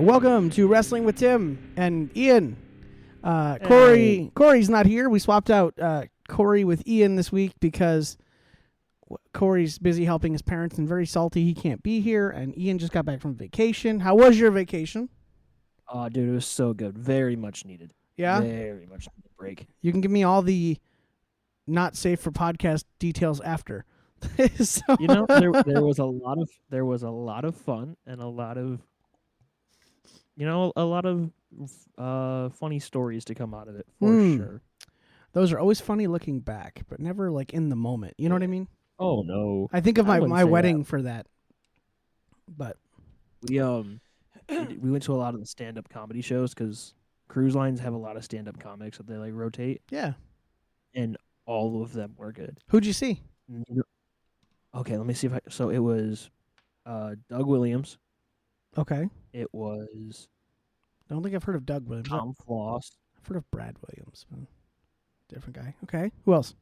Welcome to Wrestling with Tim and Ian. Kory's not here. We swapped out Kory with Ian this week because Kory's busy helping his parents and very salty he can't be here. And Ian just got back from vacation. How was your vacation? Oh, dude, it was so good. Very much needed. Yeah? Very much needed break. You can give me all the not safe for podcast details after. So. You know, there was a lot of fun and a lot of funny stories to come out of it for sure. Those are always funny looking back, but never like in the moment. You know what I mean? Oh no. I think of my wedding for that. But we went to a lot of the stand-up comedy shows because cruise lines have a lot of stand-up comics that they like rotate. Yeah. And all of them were good. Who'd you see? Okay, let me see if so it was Doug Williams. Okay. It was I don't think I've heard of Doug Williams. Tom Floss. I've heard of Brad Williams. Different guy. Okay. Who else?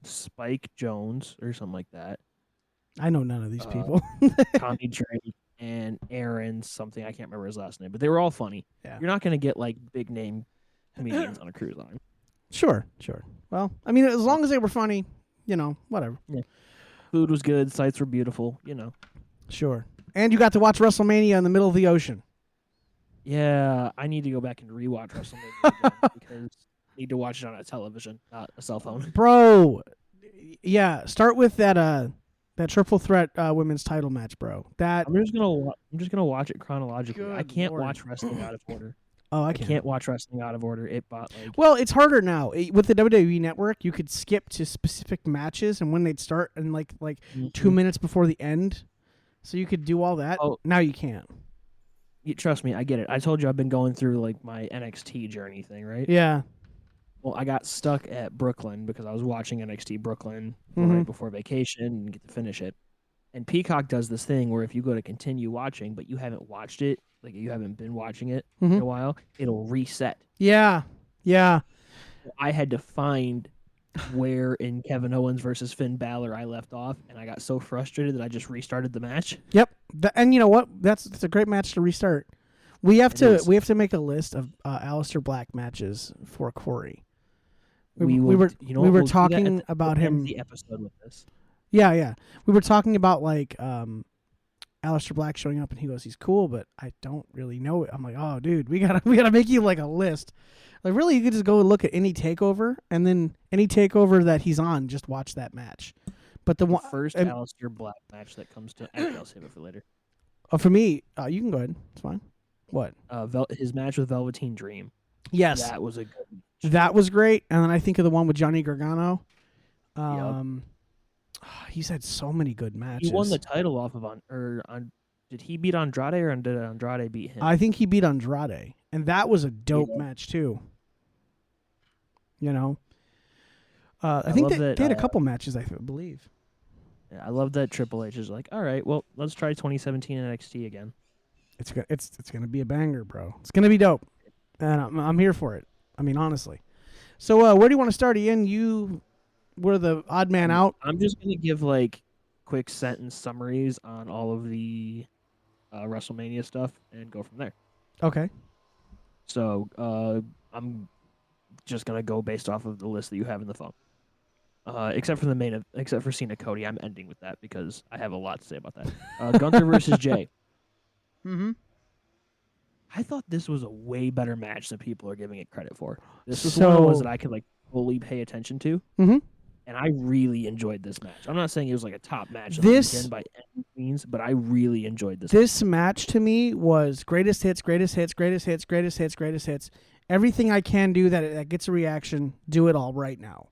Spike Jones or something like that. I know none of these people. Tommy Drake and Aaron something. I can't remember his last name, but they were all funny. Yeah. You're not going to get like big name comedians on a cruise line. Sure. Well, I mean, as long as they were funny, whatever. Yeah. Food was good. Sights were beautiful, Sure. And you got to watch WrestleMania in the middle of the ocean. Yeah, I need to go back and rewatch WrestleMania because I need to watch it on a television, not a cell phone. Bro, yeah, start with that triple threat women's title match, bro. I'm just gonna watch it chronologically. Good I can't Lord. watch wrestling out of order. Oh, I can't watch wrestling out of order. Well, it's harder now with the WWE Network. You could skip to specific matches and when they'd start, and like 2 minutes before the end, so you could do all that. Oh, now you can't. Trust me, I get it. I told you I've been going through like my NXT journey thing, right? Yeah. Well, I got stuck at Brooklyn because I was watching NXT Brooklyn right before vacation and get to finish it. And Peacock does this thing where if you go to continue watching, but you haven't watched it, like you haven't been watching it in a while, it'll reset. Yeah. I had to find where in Kevin Owens versus Finn Balor I left off, and I got so frustrated that I just restarted the match. Yep. And you know what? That's a great match to restart. We have to make a list of Aleister Black matches for Kory. We were talking about him. The episode with this. Yeah. We were talking about like Aleister Black showing up, and he goes, "He's cool, but I don't really know it." I'm like, "Oh, dude, we gotta make you like a list. Like, really, you could just go and look at any takeover, and then any takeover that he's on, just watch that match." But the first Aleister Black match that comes to, actually, I'll save it for later. For me, you can go ahead. It's fine. What? His match with Velveteen Dream. Yes, that was a good match. That was great. And then I think of the one with Johnny Gargano. He's had so many good matches. He won the title off of did he beat Andrade or did Andrade beat him? I think he beat Andrade, and that was a dope match too. I think they had a couple matches, I believe. Yeah, I love that Triple H is like, all right, well, let's try 2017 NXT again. It's gonna be a banger, bro. It's gonna be dope, and I'm here for it. I mean, honestly. So where do you want to start, Ian? You were the odd man out. I'm just gonna give like quick sentence summaries on all of the WrestleMania stuff and go from there. Okay. So I'm just gonna go based off of the list that you have in the phone. Except for Cena Cody, I'm ending with that because I have a lot to say about that. Gunther versus Jay. Mm-hmm. I thought this was a way better match than people are giving it credit for. This was one of the ones that I could like fully pay attention to. Mm-hmm. And I really enjoyed this match. I'm not saying it was like a top match by any means, but I really enjoyed this. This match to me was greatest hits. Everything I can do that gets a reaction, do it all right now.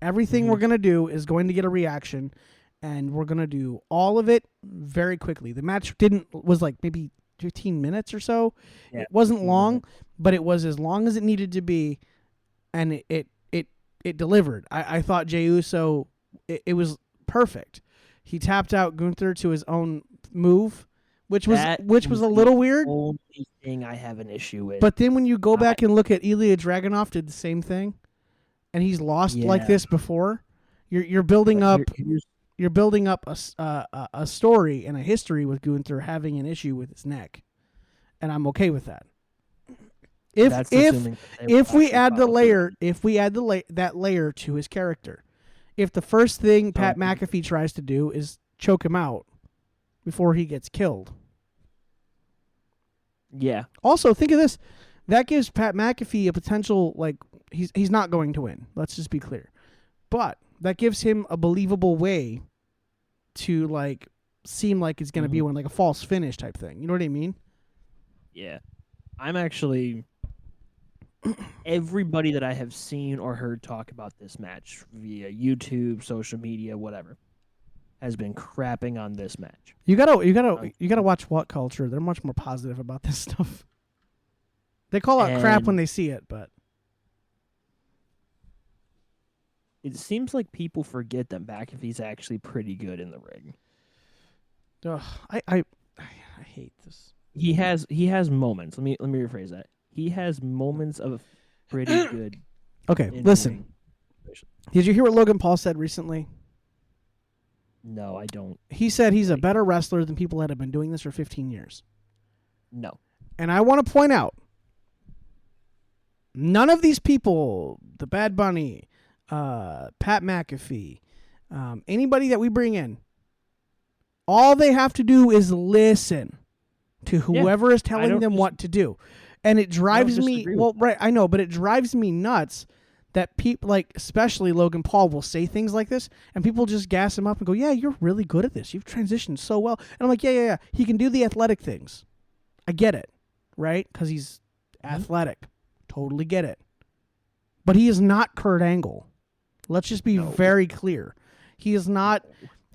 Everything we're going to do is going to get a reaction, and we're going to do all of it very quickly. The match was like maybe 15 minutes or so. Yeah, it wasn't long, but it was as long as it needed to be, and it delivered. I thought Jey Uso, it was perfect. He tapped out Gunther to his own move, which was a little weird. Only thing I have an issue with. But then when you go back and look at Ilya Dragunov did the same thing, and he's lost like this before. You're building up. You're building up a story and a history with Gunther having an issue with his neck, and I'm okay with that. That's assuming that they If will we actually add the follow layer, through. if we add that layer to his character, if the first thing Pat So- McAfee tries to do is choke him out before he gets killed. Yeah. Also, think of this. That gives Pat McAfee a potential, like, he's not going to win. Let's just be clear. But that gives him a believable way to, like, seem like it's going to be one, like a false finish type thing. You know what I mean? Yeah. I'm actually... Everybody that I have seen or heard talk about this match via YouTube, social media, whatever, has been crapping on this match. You gotta watch What Culture. They're much more positive about this stuff. They call it crap when they see it, but it seems like people forget that McAfee's actually pretty good in the ring. I hate this. He has moments. Let me rephrase that. He has moments of pretty good. Okay, listen. Did you hear what Logan Paul said recently? No, I don't. He said he's a better wrestler than people that have been doing this for 15 years. No. And I want to point out, none of these people, the Bad Bunny, Pat McAfee, anybody that we bring in, all they have to do is listen to whoever is telling them what to do. And it drives me, well, right, I know, but it drives me nuts that people, like, especially Logan Paul, will say things like this, and people just gas him up and go, yeah, you're really good at this. You've transitioned so well. And I'm like, yeah. He can do the athletic things. I get it, right? Because he's athletic. Totally get it. But he is not Kurt Angle. Let's just be very clear. He's not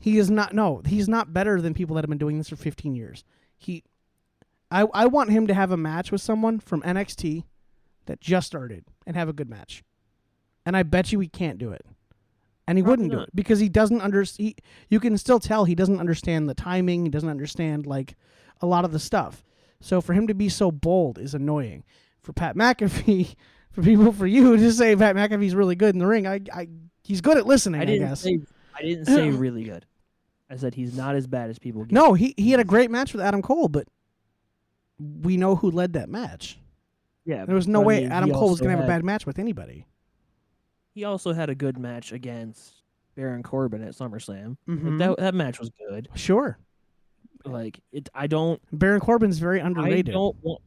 better than people that have been doing this for 15 years. I want him to have a match with someone from NXT that just started and have a good match. And I bet you he can't do it. And he wouldn't do it because he doesn't understand. You can still tell he doesn't understand the timing. He doesn't understand, like, a lot of the stuff. So for him to be so bold is annoying. For Pat McAfee, for you to say Pat McAfee's really good in the ring, he's good at listening, I guess. I didn't say really good. I said he's not as bad as people get. No, he had a great match with Adam Cole, but we know who led that match. Yeah, there was no way Adam Cole was going to have a bad match with anybody. He also had a good match against Baron Corbin at SummerSlam. Mm-hmm. Like that match was good. Sure. Like it, I don't. Baron Corbin's very underrated. I don't want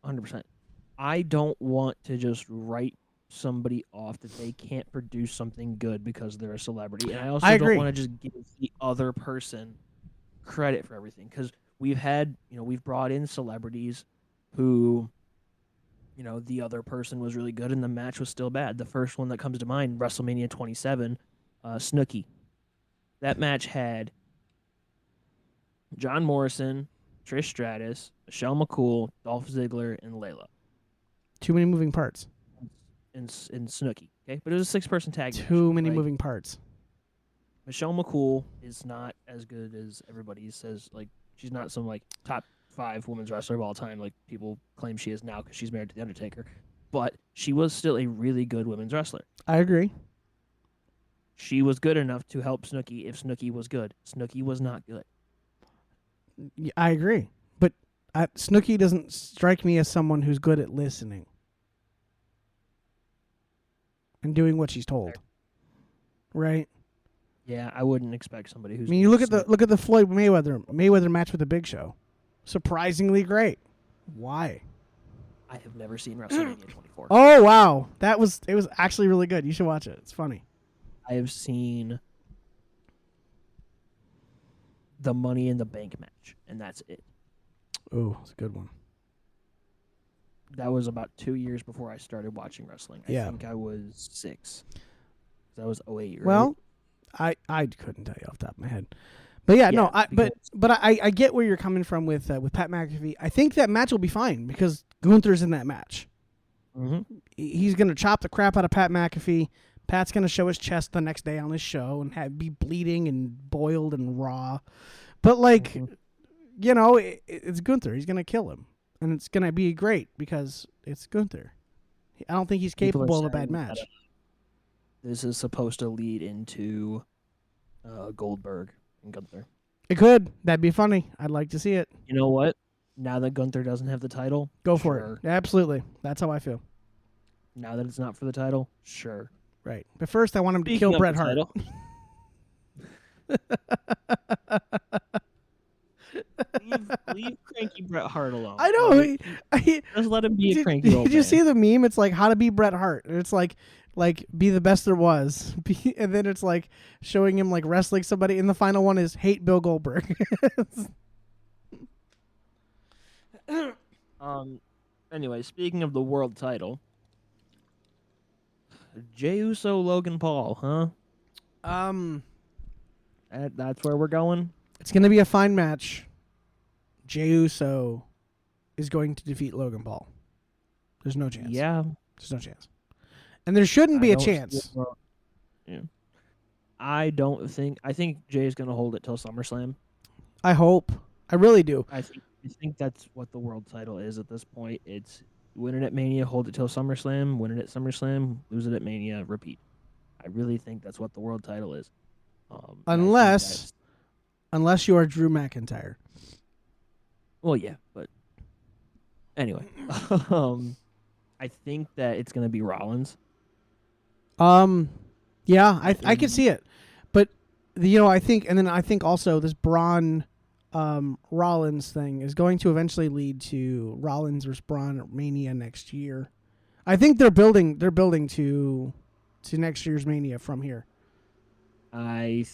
100%. I don't want to just write somebody off that they can't produce something good because they're a celebrity, and I also don't want to just give the other person credit for everything because we've brought in celebrities who, the other person was really good and the match was still bad. The first one that comes to mind, WrestleMania 27, Snooki. That match had John Morrison, Trish Stratus, Michelle McCool, Dolph Ziggler, and Layla. Too many moving parts. In Snooki, okay? But it was a 6-person tag match. Too many moving parts. Michelle McCool is not as good as everybody says. Like, she's not some, like, top 5 women's wrestler of all time like people claim she is now because she's married to The Undertaker. But she was still a really good women's wrestler. I agree. She was good enough to help Snooki if Snooki was good. Snooki was not good. I agree. But Snooki doesn't strike me as someone who's good at listening and doing what she's told. Right? Yeah, I wouldn't expect somebody who's. I mean, you look at the Floyd Mayweather match with the Big Show. Surprisingly great. Why? I have never seen WrestleMania 24. Oh wow, it was actually really good. You should watch it. It's funny. I have seen the Money in the Bank match, and that's it. Oh, it's a good one. That was about 2 years before I started watching wrestling. I think I was 6. That was 08, right? Well, I couldn't tell you off the top of my head. But I get where you're coming from with Pat McAfee. I think that match will be fine because Gunther's in that match. Mm-hmm. He's going to chop the crap out of Pat McAfee. Pat's going to show his chest the next day on his show and be bleeding and boiled and raw. But, like, it's Gunther. He's going to kill him. And it's going to be great because it's Gunther. I don't think he's capable of a bad match. This is supposed to lead into Goldberg and Gunther. It could. That'd be funny. I'd like to see it. You know what? Now that Gunther doesn't have the title, Go for sure. it. Absolutely. That's how I feel. Now that it's not for the title, sure. Right. But first, I want him to Speaking kill of Bret the Hart. title- leave cranky Bret Hart alone. I know. Right? Just let him be a cranky old man. Did you see the meme? It's like how to be Bret Hart. And it's like be the best there was. And then it's like showing him like wrestling somebody. And the final one is hate Bill Goldberg. Anyway, speaking of the world title, Jey Uso, Logan Paul, huh? That's where we're going. It's gonna be a fine match. Jey Uso is going to defeat Logan Paul. There's no chance. Yeah, There's no chance. And there shouldn't be a chance. Yeah. I think Jay is going to hold it till SummerSlam. I hope. I really do. I think that's what the world title is at this point. It's win it at Mania, hold it till SummerSlam, win it at SummerSlam, lose it at Mania, repeat. I really think that's what the world title is. Unless you are Drew McIntyre. Well, yeah, but anyway, I think that it's going to be Rollins. Yeah, I could see it, but I think also this Braun, Rollins thing is going to eventually lead to Rollins versus Braun at Mania next year. I think they're building to next year's Mania from here. I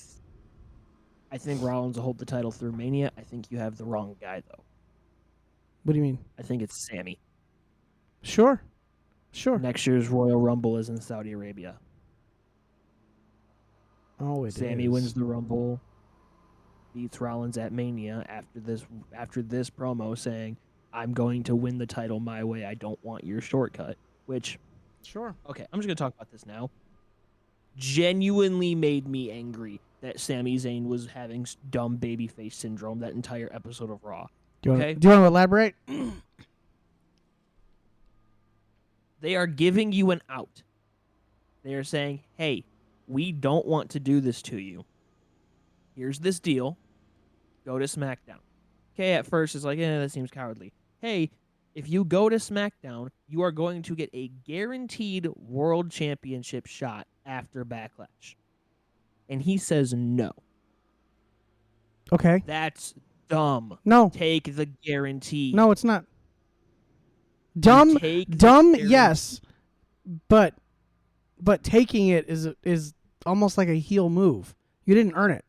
think Rollins will hold the title through Mania. I think you have the wrong guy though. What do you mean? I think it's Sammy. Sure. Next year's Royal Rumble is in Saudi Arabia. Oh, Sammy wins the Rumble, beats Rollins at Mania after this promo saying, "I'm going to win the title my way. I don't want your shortcut." Which, sure. Okay, I'm just going to talk about this now. Genuinely made me angry that Sami Zayn was having dumb babyface syndrome that entire episode of Raw. Do you want to elaborate? They are giving you an out. They are saying, hey, we don't want to do this to you. Here's this deal. Go to SmackDown. Okay, at first it's like, that seems cowardly. Hey, if you go to SmackDown, you are going to get a guaranteed world championship shot after Backlash. And he says no. Okay. That's dumb. No. Take the guarantee. No, it's not. Dumb, yes, but taking it is almost like a heel move. You didn't earn it.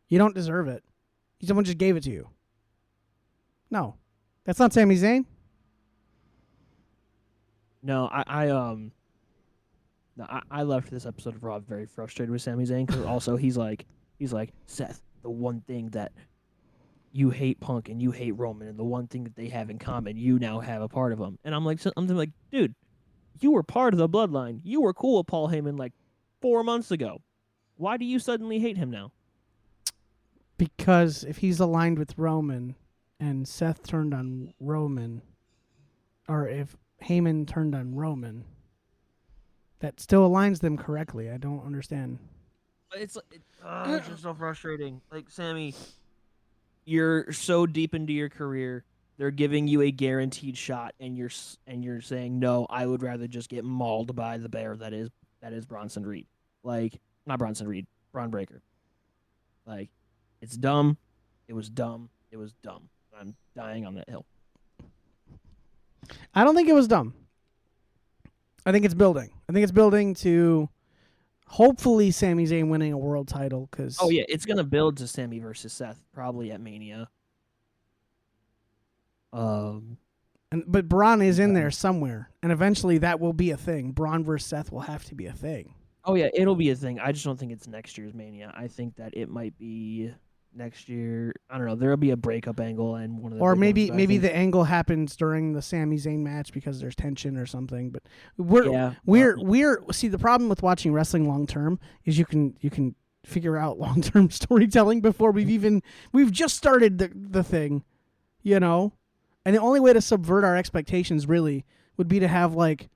You don't deserve it. Someone just gave it to you. No, that's not Sami Zayn. No, I left this episode of Raw very frustrated with Sami Zayn because also he's like Seth, the one thing that you hate Punk and you hate Roman, and the one thing that they have in common, you now have a part of them. And I'm like, dude, you were part of the bloodline. You were cool with Paul Heyman like 4 months ago. Why do you suddenly hate him now? Because if he's aligned with Roman and Seth turned on Roman, or if Heyman turned on Roman, that still aligns them correctly. I don't understand. It's just so frustrating. Like, Sammy, you're so deep into your career, they're giving you a guaranteed shot, and you're saying no. I would rather just get mauled by the bear that is Bronson Reed. Like, not Bronson Reed, Braun Breaker. Like, it's dumb. It was dumb. It was dumb. I'm dying on that hill. I don't think it was dumb. I think it's building. I think it's building to hopefully Sami Zayn winning a world title. Oh, yeah, it's going to build to Sami versus Seth, probably at Mania. But Braun is in there somewhere, and eventually that will be a thing. Braun versus Seth will have to be a thing. Oh, yeah, it'll be a thing. I just don't think it's next year's Mania. I think that it might be next year. I don't know. There'll be a breakup angle, and one of the or maybe the angle happens during the Sami Zayn match because there's tension or something. But we're see, the problem with watching wrestling long term is you can figure out long term storytelling before we've just started the thing, you know. And the only way to subvert our expectations really would be to have like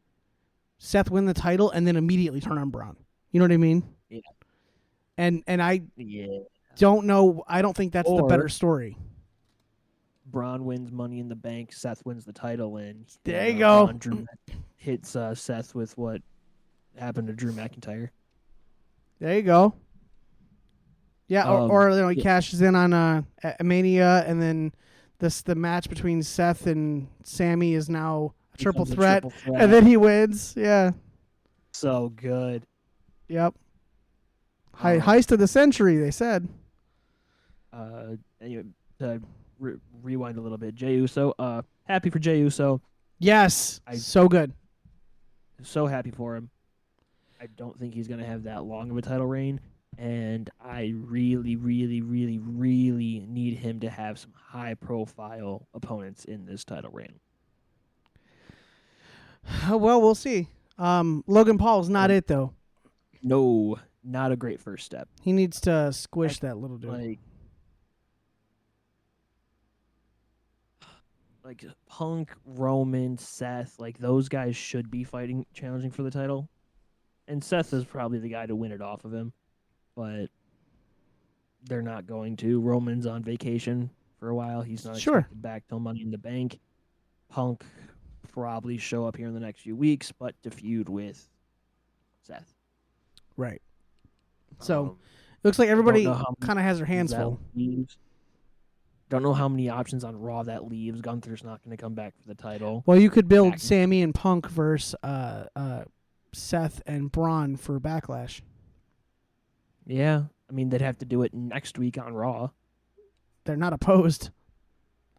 Seth win the title and then immediately turn on Braun. You know what I mean? Yeah. and I Yeah. don't know. I don't think that's the better Or story. Braun wins Money in the Bank. Seth wins the title, and There you go. Drew hits Seth with what happened to Drew McIntyre. There you go. Yeah, or he yeah. cashes in on Mania, and then the match between Seth and Sammy is now a triple threat, and then he wins. Yeah. So good. Yep. Heist of the century, they said. Anyway, to rewind a little bit, Jey Uso. Happy for Jey Uso. Yes. So good. So happy for him. I don't think he's gonna have that long of a title reign. And I really, really, really, really need him to have some high-profile opponents in this title reign. Well, we'll see. Logan Paul's not it, though. No, not a great first step. He needs to squish that little dude. Like Punk, Roman, Seth, like those guys should be challenging for the title. And Seth is probably the guy to win it off of him. But they're not going to. Roman's on vacation for a while. He's not expected back till Money in the Bank. Punk probably show up here in the next few weeks, but to feud with Seth. Right. So it looks like everybody kind of has their hands full. Don't know how many options on Raw that leaves. Gunther's not going to come back for the title. Well, you could build Sammy and Punk versus Seth and Braun for Backlash. Yeah. I mean, they'd have to do it next week on Raw. They're not opposed.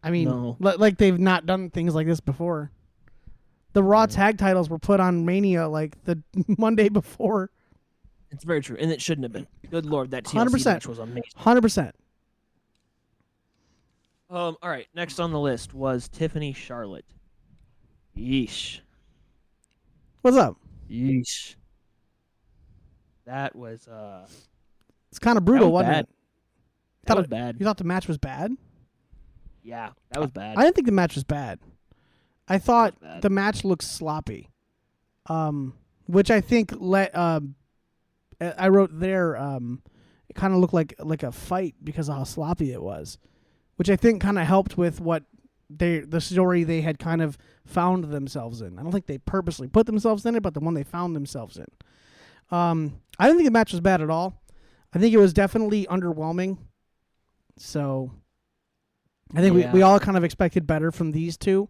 I mean, like they've not done things like this before. The Raw tag titles were put on Mania like the Monday before. It's very true, and it shouldn't have been. Good Lord, that TLC match was amazing. 100%. All right, next on the list was Tiffany Charlotte. Yeesh. What's up? Yeesh. That was It's kind of brutal, wasn't it? That was bad. You thought the match was bad? Yeah, that was bad. I didn't think the match was bad. I thought the match looked sloppy. Which I think I wrote there it kind of looked like a fight because of how sloppy it was. Which I think kind of helped with what the story they had kind of found themselves in. I don't think they purposely put themselves in it, but the one they found themselves in. I didn't think the match was bad at all. I think it was definitely underwhelming. So I think we all kind of expected better from these two.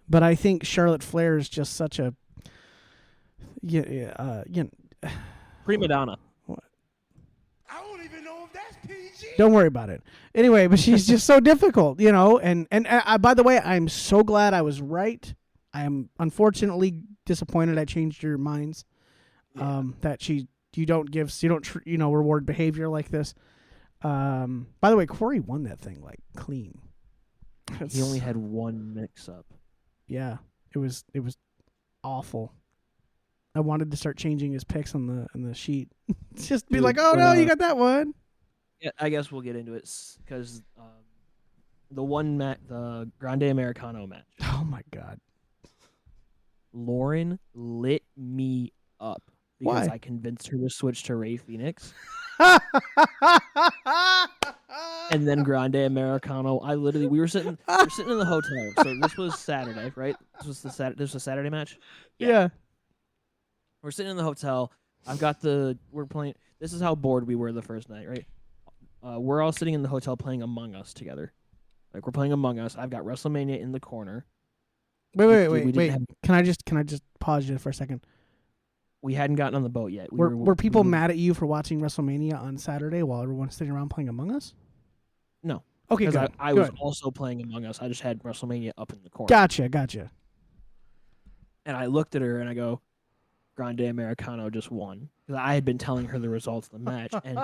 But I think Charlotte Flair is just such a prima donna. I don't even know if that's PG. Don't worry about it. Anyway, but she's just so difficult, you know. And by the way, I'm so glad I was right. I am unfortunately disappointed I changed your minds. That you don't reward behavior like this. By the way, Kory won that thing like clean. He only had one mix-up. Yeah, it was awful. I wanted to start changing his picks on the sheet. Just be like, oh no, you got that one. Yeah, I guess we'll get into it because the Grande Americano match. Oh my God, Lauren lit me up because Why? I convinced her to switch to Rey Fenix. And then Grande Americano. We were sitting in the hotel. So this was Saturday, right? This was a Saturday match. Yeah. We're sitting in the hotel. We're playing. This is how bored we were the first night, right? We're all sitting in the hotel playing Among Us together. Like we're playing Among Us. I've got WrestleMania in the corner. Wait. Can I just pause you for a second? We hadn't gotten on the boat yet. Were people mad at you for watching WrestleMania on Saturday while everyone's sitting around playing Among Us? No. Okay, because good. I was also playing Among Us. I just had WrestleMania up in the corner. Gotcha. And I looked at her and I go, Grande Americano just won. Because I had been telling her the results of the match. And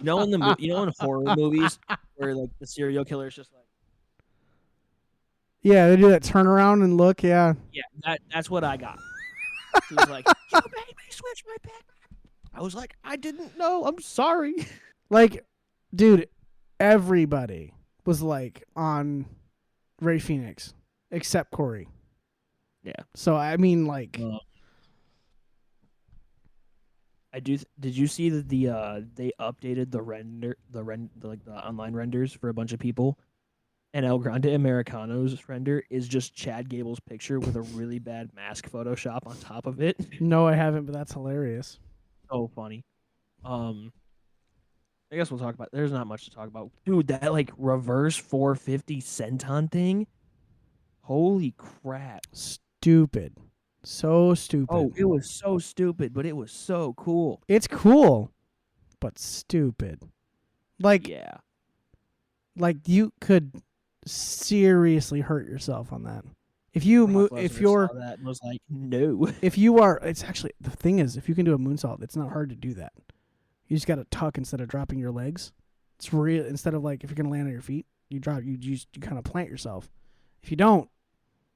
in horror movies where like the serial killer is just like, yeah, they do that turnaround and look. Yeah. Yeah, that's what I got. She was like, you made me switch my pick. I was like, I didn't know. I'm sorry. Like, dude, everybody was like on Rey Fenix except Kory. Yeah. So I mean, like, Did you see that they updated the online renders for a bunch of people? And El Grande Americano's render is just Chad Gable's picture with a really bad mask Photoshop on top of it. No, I haven't, but that's hilarious. So funny. Um, I guess we'll talk about. There's not much to talk about, dude. That like reverse 450 senton thing. Holy crap! Stupid. So stupid. Oh, it was so stupid, but it was so cool. It's cool, but stupid. Like, Yeah. like you could seriously hurt yourself on that. If you move, Brock if Lesnar you're, saw that and was like, no. if you are, it's actually the thing is, if you can do a moonsault, it's not hard to do that. You just got to tuck instead of dropping your legs. It's real. Instead of like if you're gonna land on your feet, you drop. You kind of plant yourself. If you don't,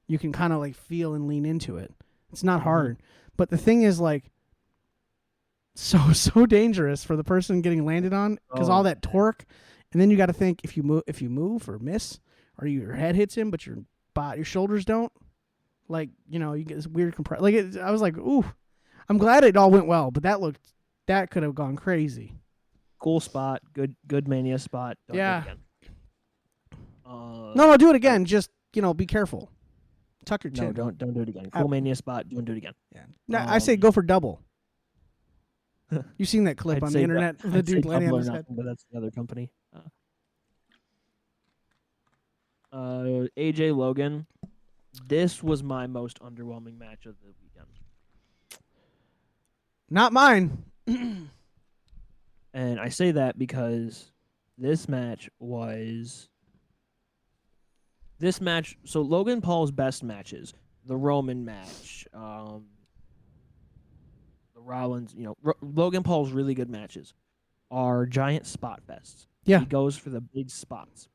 you can kind of like feel and lean into it. It's not hard. But the thing is like so dangerous for the person getting landed on because all that torque, and then you got to think if you move or miss, or your head hits him, but your shoulders don't. Like you get this weird compress. Like I was like, ooh, I'm glad it all went well, but that could have gone crazy. Cool spot, good Mania spot. Don't do it Yeah. again. No, do it again. Just be careful. Tuck your chin. No, don't do it again. Cool Mania spot. Don't do it again. Yeah. No, I say go for double. You've seen that clip I'd on say the internet of the I'd say dude landing on Double or his head. Nothing, but that's the other company. AJ Logan. This was my most underwhelming match of the weekend. Not mine. And I say that because this match was so Logan Paul's best matches, the Roman match, the Rollins, Logan Paul's really good matches are giant spot fests. Yeah. He goes for the big spots.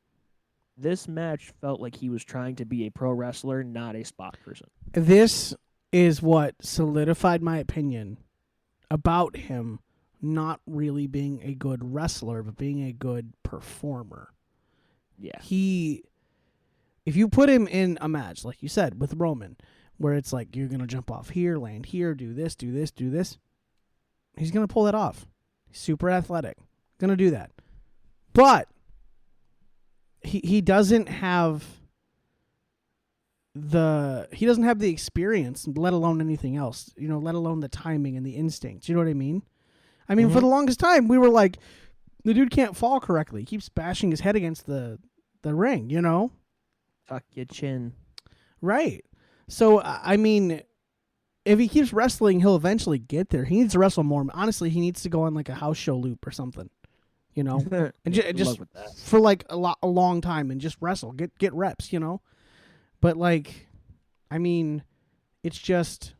This match felt like he was trying to be a pro wrestler, not a spot person. This is what solidified my opinion about him not really being a good wrestler, but being a good performer. Yeah. If you put him in a match, like you said, with Roman, where it's like you're going to jump off here, land here, do this, he's going to pull that off. He's super athletic. Going to do that. But he doesn't have the experience, let alone anything else, let alone the timing and the instincts. You know what I mean? I mean, for the longest time, we were like, the dude can't fall correctly. He keeps bashing his head against the ring, Tuck your chin. Right. So, I mean, if he keeps wrestling, he'll eventually get there. He needs to wrestle more. Honestly, he needs to go on like a house show loop or something, and just for like a long time and just wrestle, get reps, But like, I mean, it's just,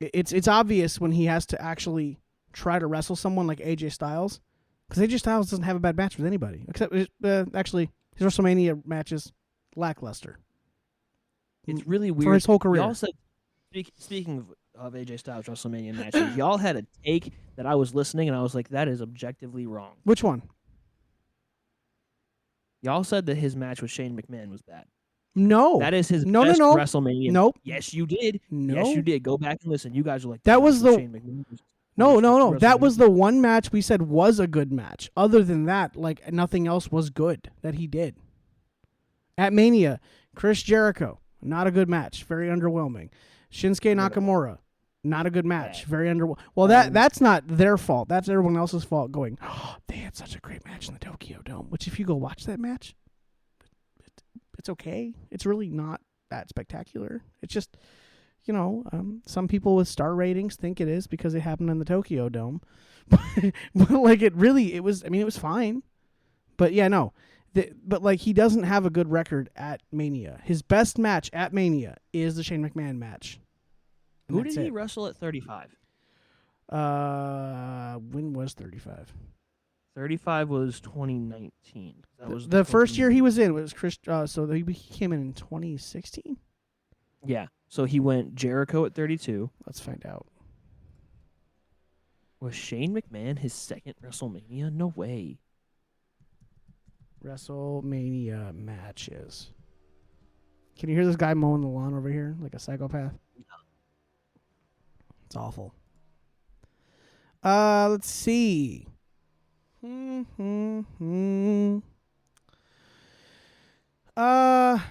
it's obvious when he has to actually try to wrestle someone like AJ Styles, because AJ Styles doesn't have a bad match with anybody, except actually his WrestleMania matches lackluster. It's really weird. For his whole career. Y'all said, speaking of AJ Styles WrestleMania matches, y'all had a take that I was listening and I was like, that is objectively wrong. Which one? Y'all said that his match with Shane McMahon was bad. No. That is his no, best no. WrestleMania. Nope. Yes, you did. No. Yes, you did. Go back and listen. You guys were like, that was the... Shane McMahon was No. That was the one match we said was a good match. Other than that, like, nothing else was good that he did. At Mania, Chris Jericho, not a good match. Very underwhelming. Shinsuke Nakamura, not a good match. Very underwhelming. Well, that's not their fault. That's everyone else's fault going, oh, they had such a great match in the Tokyo Dome. Which, if you go watch that match, it's okay. It's really not that spectacular. It's just... some people with star ratings think it is because it happened in the Tokyo Dome. But like it was fine. But yeah, no. But like he doesn't have a good record at Mania. His best match at Mania is the Shane McMahon match. Who did he wrestle at 35? When was 35? 35 was 2019. That was the first year he was in was Chris. So he came in 2016. Yeah. So he went Jericho at 32. Let's find out. Was Shane McMahon his second WrestleMania? No way. WrestleMania matches. Can you hear this guy mowing the lawn over here like a psychopath? Yeah. It's awful. Let's see.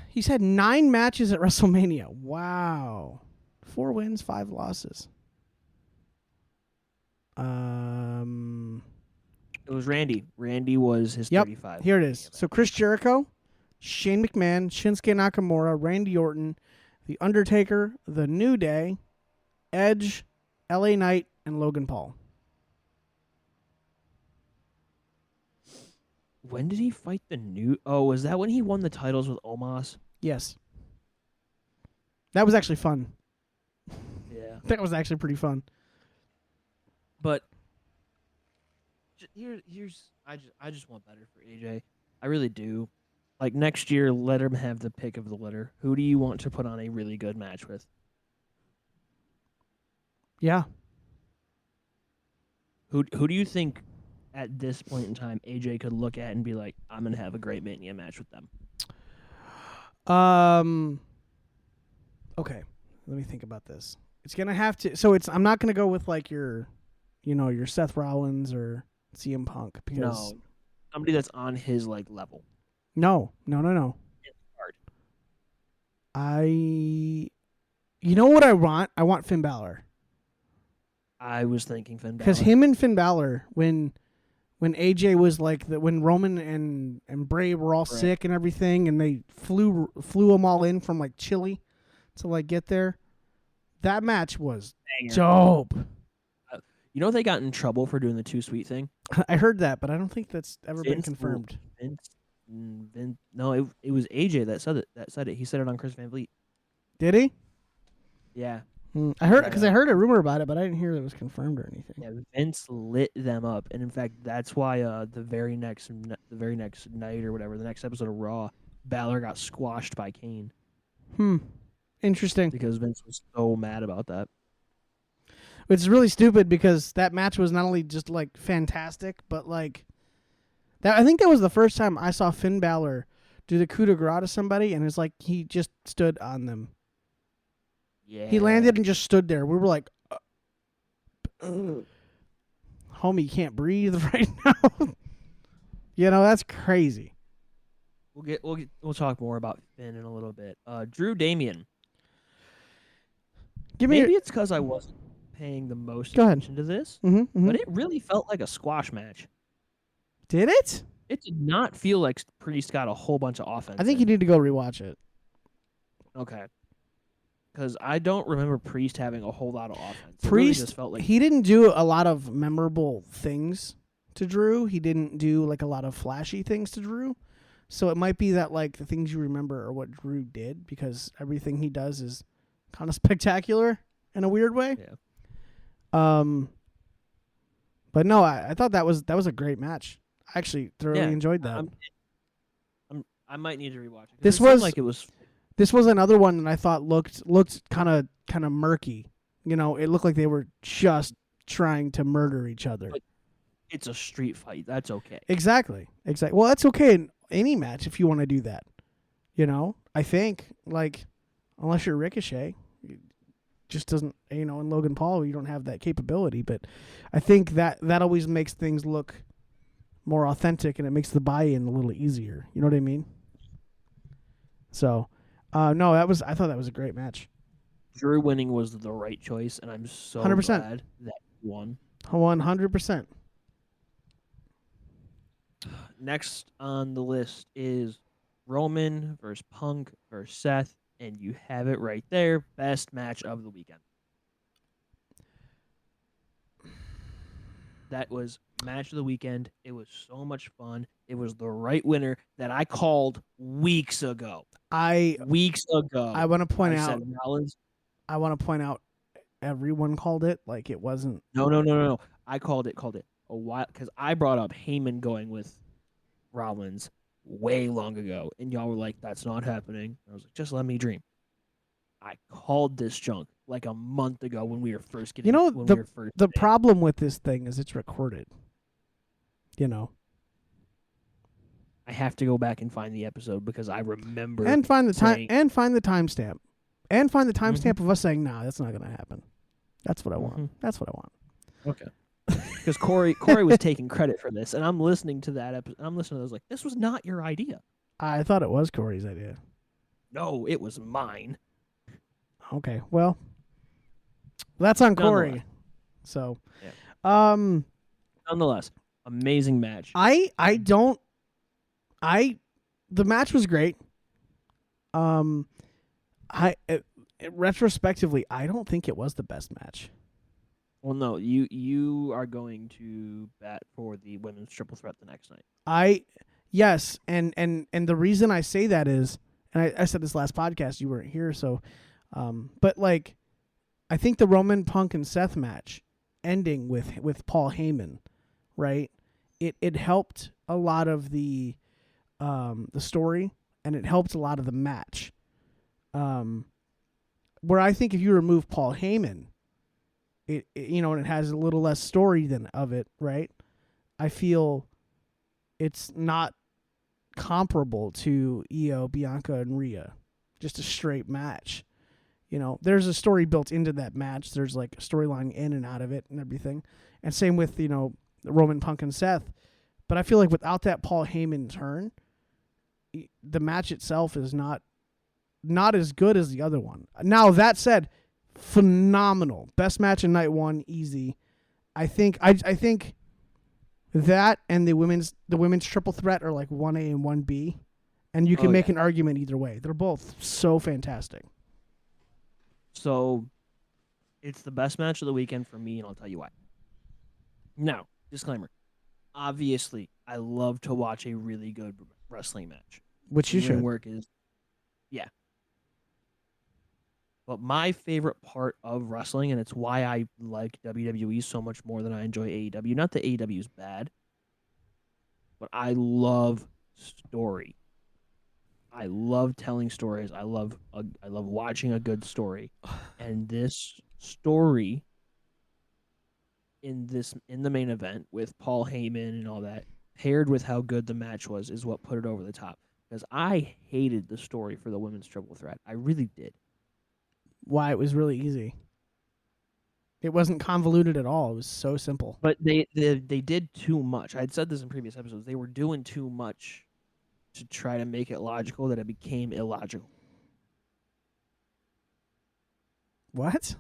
He's had 9 matches at WrestleMania. Wow. 4 wins, 5 losses. It was Randy. Randy was his 35. Here it is. So Chris Jericho, Shane McMahon, Shinsuke Nakamura, Randy Orton, The Undertaker, The New Day, Edge, LA Knight, and Logan Paul. When did he fight the new? Oh, was that when he won the titles with Omos? Yes. That was actually fun. Yeah. That was actually pretty fun. But I just want better for AJ. I really do. Like next year, let him have the pick of the litter. Who do you want to put on a really good match with? Yeah. Who do you think at this point in time AJ could look at and be like, I'm gonna have a great Mania match with them? Okay. Let me think about this. It's gonna have to. So I'm not gonna go with like your Seth Rollins or CM Punk because somebody that's on his like level. No. It's hard. You know what I want? I want Finn Balor. I was thinking Finn Balor. Because him and Finn Balor, when AJ was like when Roman and Bray were all sick and everything, and they flew them all in from like Chile to like get there, that match was dope. You know they got in trouble for doing the Too Sweet thing? I heard that, but I don't think that's ever been confirmed. No, it was AJ that said it. He said it on Chris Van Vliet. Did he? Yeah. I heard because I heard a rumor about it, but I didn't hear that it was confirmed or anything. Yeah, Vince lit them up, and in fact, that's why the very next night or whatever, the next episode of Raw, Balor got squashed by Kane. Interesting. Because Vince was so mad about that. It's really stupid because that match was not only just like fantastic, but like that. I think that was the first time I saw Finn Balor do the coup de grace to somebody, and it's like he just stood on them. Yeah. He landed and just stood there. We were like, homie, you can't breathe right now. That's crazy. We'll talk more about Finn in a little bit. Drew Damian. Maybe it's because I wasn't paying the most Go ahead. attention to this, but it really felt like a squash match. Did it? It did not feel like Priest got a whole bunch of offense. I think you need to go rewatch it. Okay. Because I don't remember Priest having a whole lot of offense. Priest, just felt like he didn't do a lot of memorable things to Drew. He didn't do like a lot of flashy things to Drew. So it might be that like the things you remember are what Drew did, because everything he does is kind of spectacular in a weird way. Yeah. But no, I thought that was a great match. I actually thoroughly enjoyed that. I might need to rewatch it. This was like it was. This was another one that I thought looked kind of murky. It looked like they were just trying to murder each other. But it's a street fight. That's okay. Exactly. Well, that's okay in any match if you want to do that. I think like unless you're Ricochet, it just doesn't. In Logan Paul, you don't have that capability. But I think that always makes things look more authentic, and it makes the buy-in a little easier. You know what I mean? So. No, I thought that was a great match. Drew winning was the right choice, and I'm so 100%. glad that he won. 100%. Next on the list is Roman versus Punk versus Seth, and you have it right there. Best match of the weekend. That was match of the weekend. It was so much fun. It was the right winner that I called weeks ago. I want to point out. I want to point out. Everyone called it like it wasn't. No. I called it a while because I brought up Heyman going with Rollins way long ago, and y'all were like, "That's not happening." I was like, "Just let me dream." I called this junk like a month ago when we were first getting. The problem with this thing is it's recorded. I have to go back and find the episode because I remember and find the time and find the timestamp and find the timestamp of us saying, "Nah, that's not going to happen." That's what I want. That's what I want. Okay. because Kory was taking credit for this, and I'm listening to that episode. I'm listening to it, I was like, this was not your idea. I thought it was Kory's idea. No, it was mine. Okay, well, that's on Kory. Nonetheless. So, Yeah. Nonetheless, amazing match. the match was great. Retrospectively, I don't think it was the best match. Well, no, you are going to bat for the women's triple threat the next night. Yes, and the reason I say that is, and I said this last podcast, you weren't here, so, but like, I think the Roman Punk and Seth match ending with Paul Heyman, right? It helped a lot of the story, and it helped a lot of the match. Where I think if you remove Paul Heyman, it and it has a little less story than of it, right? I feel it's not comparable to Io, Bianca, and Rhea. Just a straight match. There's a story built into that match. There's like a storyline in and out of it and everything. And same with, Roman Punk and Seth. But I feel like without that Paul Heyman turn, the match itself is not as good as the other one. Now, that said, phenomenal. Best match in night one, easy. I think that and the women's triple threat are like 1A and 1B. And you can make an argument either way. They're both so fantastic. So, it's the best match of the weekend for me, and I'll tell you why. Now, disclaimer. Obviously, I love to watch a really good wrestling match. Which you should. Work is, yeah. But my favorite part of wrestling, and it's why I like WWE so much more than I enjoy AEW. Not that AEW is bad, but I love story. I love telling stories. I love watching a good story, and this story in the main event with Paul Heyman and all that, paired with how good the match was, is what put it over the top. Because I hated the story for the women's triple threat. I really did. Why? It was really easy. It wasn't convoluted at all. It was so simple. But they did too much. I had said this in previous episodes. They were doing too much to try to make it logical that it became illogical. What?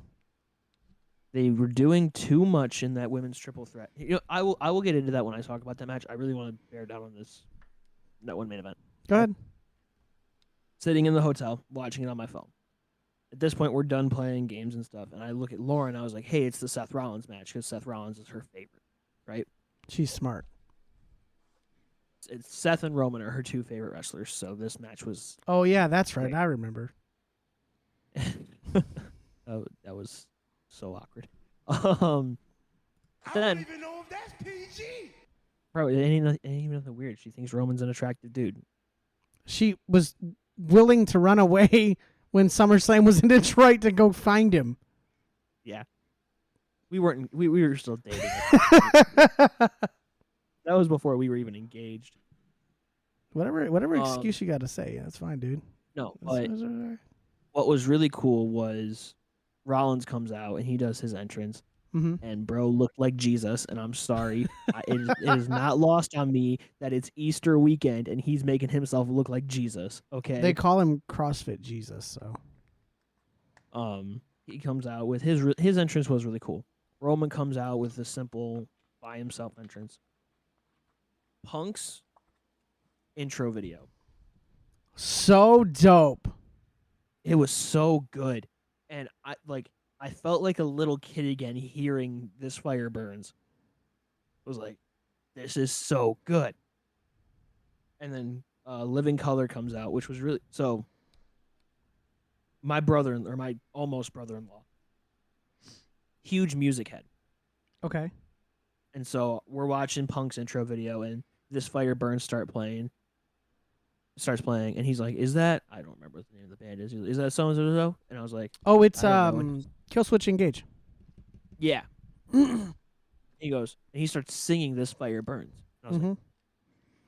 They were doing too much in that women's triple threat. I will get into that when I talk about that match. I really want to bear down on that one main event. Go ahead. Sitting in the hotel, watching it on my phone. At this point, we're done playing games and stuff, and I look at Lauren. I was like, "Hey, it's the Seth Rollins match because Seth Rollins is her favorite, right?" She's smart. It's Seth and Roman are her two favorite wrestlers, so this match was. Oh yeah, that's right. Great. I remember. That was so awkward. I don't even know if that's PG. Bro, it ain't even nothing weird. She thinks Roman's an attractive dude. She was willing to run away when SummerSlam was in Detroit to go find him. Yeah. We were still dating. That was before we were even engaged. Whatever excuse you got to say, that's fine, dude. No, but what was really cool was Rollins comes out and he does his entrance. Mm-hmm. And bro looked like Jesus, and I'm sorry. It is not lost on me that it's Easter weekend and he's making himself look like Jesus, okay? They call him CrossFit Jesus, so. He comes out with his entrance was really cool. Roman comes out with the simple by himself entrance. Punk's intro video. So dope. It was so good. And I felt like a little kid again hearing This Fire Burns. I was like, this is so good. And then Living Color comes out, which was really so. My my almost brother-in-law, huge music head. Okay. And so we're watching Punk's intro video, and This Fire Burns starts playing, and he's like, "Is that?" I don't remember what the name of the band is. Is that so and so? And I was like, "Oh, it's Killswitch Engage." Yeah. He goes, and he starts singing "This Fire Burns." And I was like,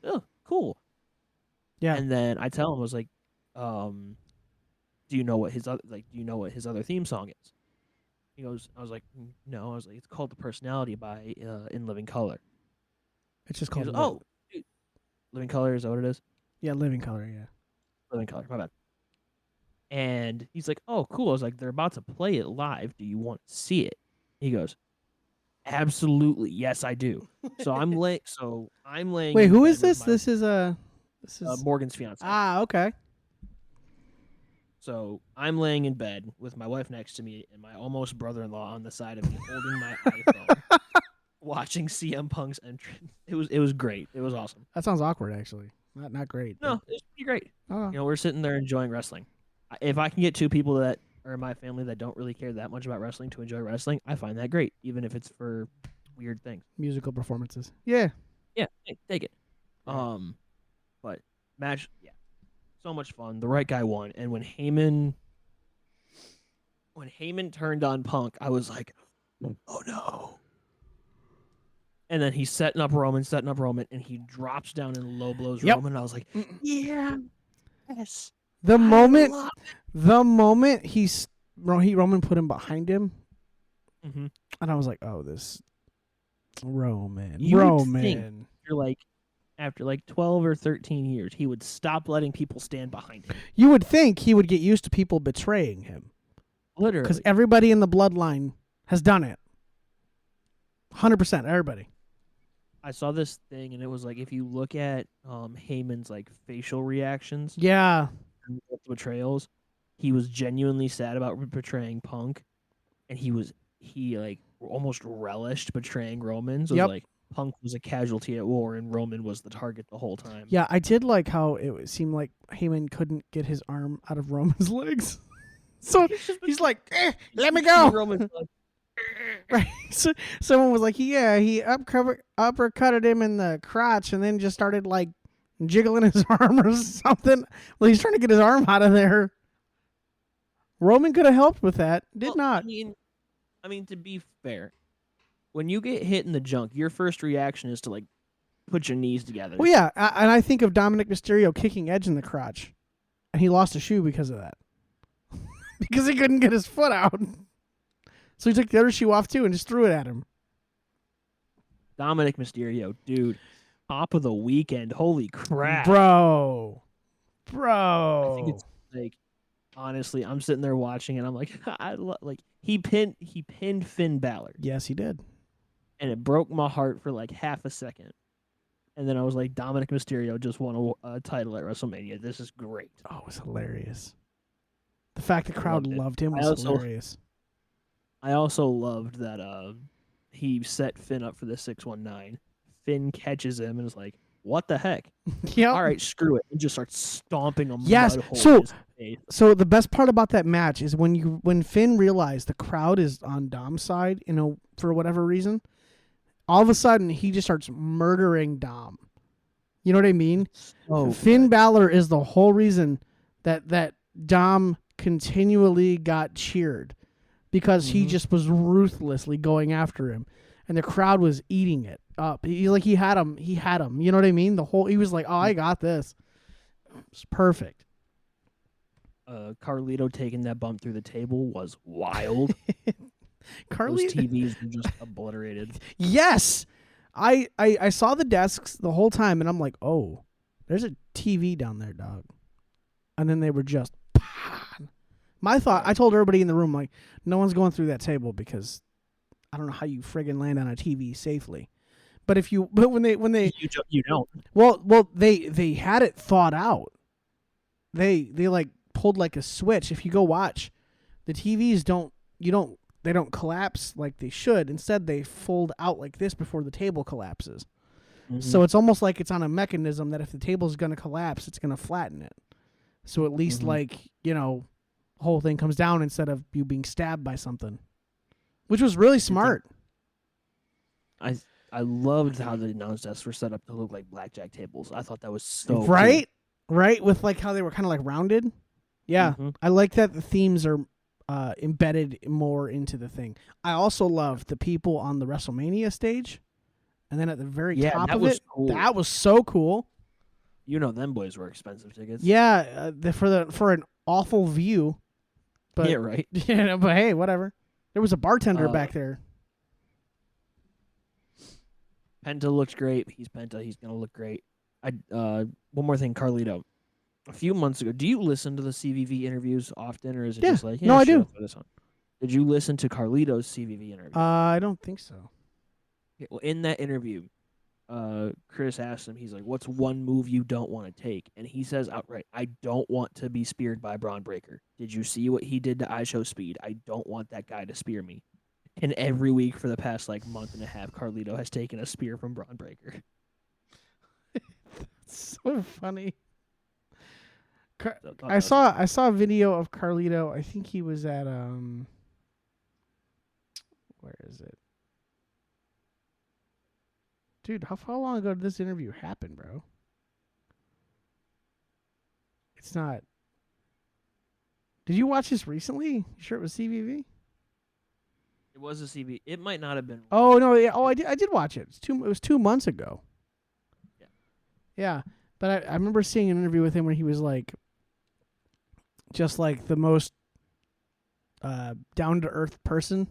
"Oh, cool." Yeah. And then I tell him, I was like, "Do you know what his other theme song is?" He goes, I was like, no. I was like, it's called The Personality by In Living Color. It's just He called goes, oh, dude, Living Color, is that what it is? yeah, Living Color. Yeah. Living Color, my bad. And he's like, oh, cool. I was like, they're about to play it live. Do you want to see it? He goes, absolutely, yes, I do. So I'm laying Wait, in who bed is this? with my, This is Morgan's fiance. okay. So I'm laying in bed with my wife next to me and my almost brother-in-law on the side of me, holding my iPhone, watching CM Punk's entrance. It was great. It was awesome. That sounds awkward, actually. Not great. No, it was pretty great. Oh. You know, we're sitting there enjoying wrestling. If I can get two people that are in my family that don't really care that much about wrestling to enjoy wrestling, I find that great, even if it's for weird things. Musical performances. Yeah. Yeah, take it. But match, yeah, so much fun. The right guy won, and when Heyman turned on Punk, I was like, oh no. And then he's setting up Roman, and he drops down and low blows Roman. And I was like, yeah, yes. The moment Roman put him behind him, Mm-hmm. and I was like, oh, this Roman. You would think after like 12 or 13 years, he would stop letting people stand behind him. You would think he would get used to people betraying him. Literally. Because everybody in the bloodline has done it. 100%, everybody. I saw this thing, and it was like, if you look at Heyman's like facial reactions, Yeah. and the betrayals, he was genuinely sad about betraying Punk, and he like almost relished betraying Roman. So it was like Punk was a casualty at war, and Roman was the target the whole time. Yeah, I did like how it seemed like Heyman couldn't get his arm out of Roman's legs. So he's like, let me go. Roman's like, Right. So someone was like, he uppercutted him in the crotch and then just started like jiggling his arm or something. Well, he's trying to get his arm out of there. Roman could have helped with that. Did not. I mean, to be fair, when you get hit in the junk, your first reaction is to like put your knees together. Well, yeah, and I think of Dominic Mysterio kicking Edge in the crotch, and he lost a shoe because of that. Because he couldn't get his foot out. So he took the other shoe off too and just threw it at him. Dominic Mysterio, dude, top of the weekend. Holy crap, bro. I think it's like, honestly, I'm sitting there watching and I'm like, he pinned Finn Balor. Yes, he did. And it broke my heart for like half a second. And then I was like, Dominic Mysterio just won a title at WrestleMania. This is great. Oh, it was hilarious. The fact the crowd loved him was hilarious. I also loved that he set Finn up for the 619. Finn catches him and is like, what the heck? Yeah. All right, screw it. And just starts stomping a yes. mud hole in his face. So the best part about that match is when Finn realized the crowd is on Dom's side, for whatever reason, all of a sudden he just starts murdering Dom. You know what I mean? Finn Balor is the whole reason that Dom continually got cheered. Because he just was ruthlessly going after him, and the crowd was eating it up. He had him. You know what I mean? He was like, "Oh, I got this." It's perfect. Carlito taking that bump through the table was wild. Carlito, those TVs were just obliterated. Yes, I saw the desks the whole time, and I'm like, "Oh, there's a TV down there, dog." And then they were just. My thought, I told everybody in the room, like, no one's going through that table because I don't know how you friggin' land on a TV safely. But when they you don't. Well, they had it thought out. They like pulled like a switch. If you go watch, the TVs don't collapse like they should. Instead, they fold out like this before the table collapses. Mm-hmm. So it's almost like it's on a mechanism that if the table's going to collapse, it's going to flatten it. So at least whole thing comes down instead of you being stabbed by something, which was really smart. I loved how the announce desks were set up to look like blackjack tables. I thought that was so right, cool. Right, with like how they were kind of like rounded. Yeah, I like that the themes are embedded more into the thing. I also loved the people on the WrestleMania stage, and then at the very top of it, cool. That was so cool. You know, them boys were expensive tickets. Yeah, for an awful view. But, yeah, right. But hey, whatever. There was a bartender back there. Penta looks great. He's Penta. He's gonna look great. One more thing, Carlito. A few months ago, do you listen to the CVV interviews often, or is it just like, no, I sure, do. I'll throw this on? Did you listen to Carlito's CVV interview? I don't think so. Okay, well, in that interview, Chris asked him, he's like, "What's one move you don't want to take?" And he says outright, "I don't want to be speared by Braun Breaker. Did you see what he did to iShow Speed? I don't want that guy to spear me." And every week for the past month and a half, Carlito has taken a spear from Braun Breaker. So funny. So, I saw a video of Carlito. I think he was at where is it? Dude, how long ago did this interview happen, bro? It's not. Did you watch this recently? You sure it was CVV? It was a CB. It might not have been. Oh no! Yeah, I did watch it. It was 2 months ago. Yeah. Yeah, but I remember seeing an interview with him where he was like, just like the most down to earth person,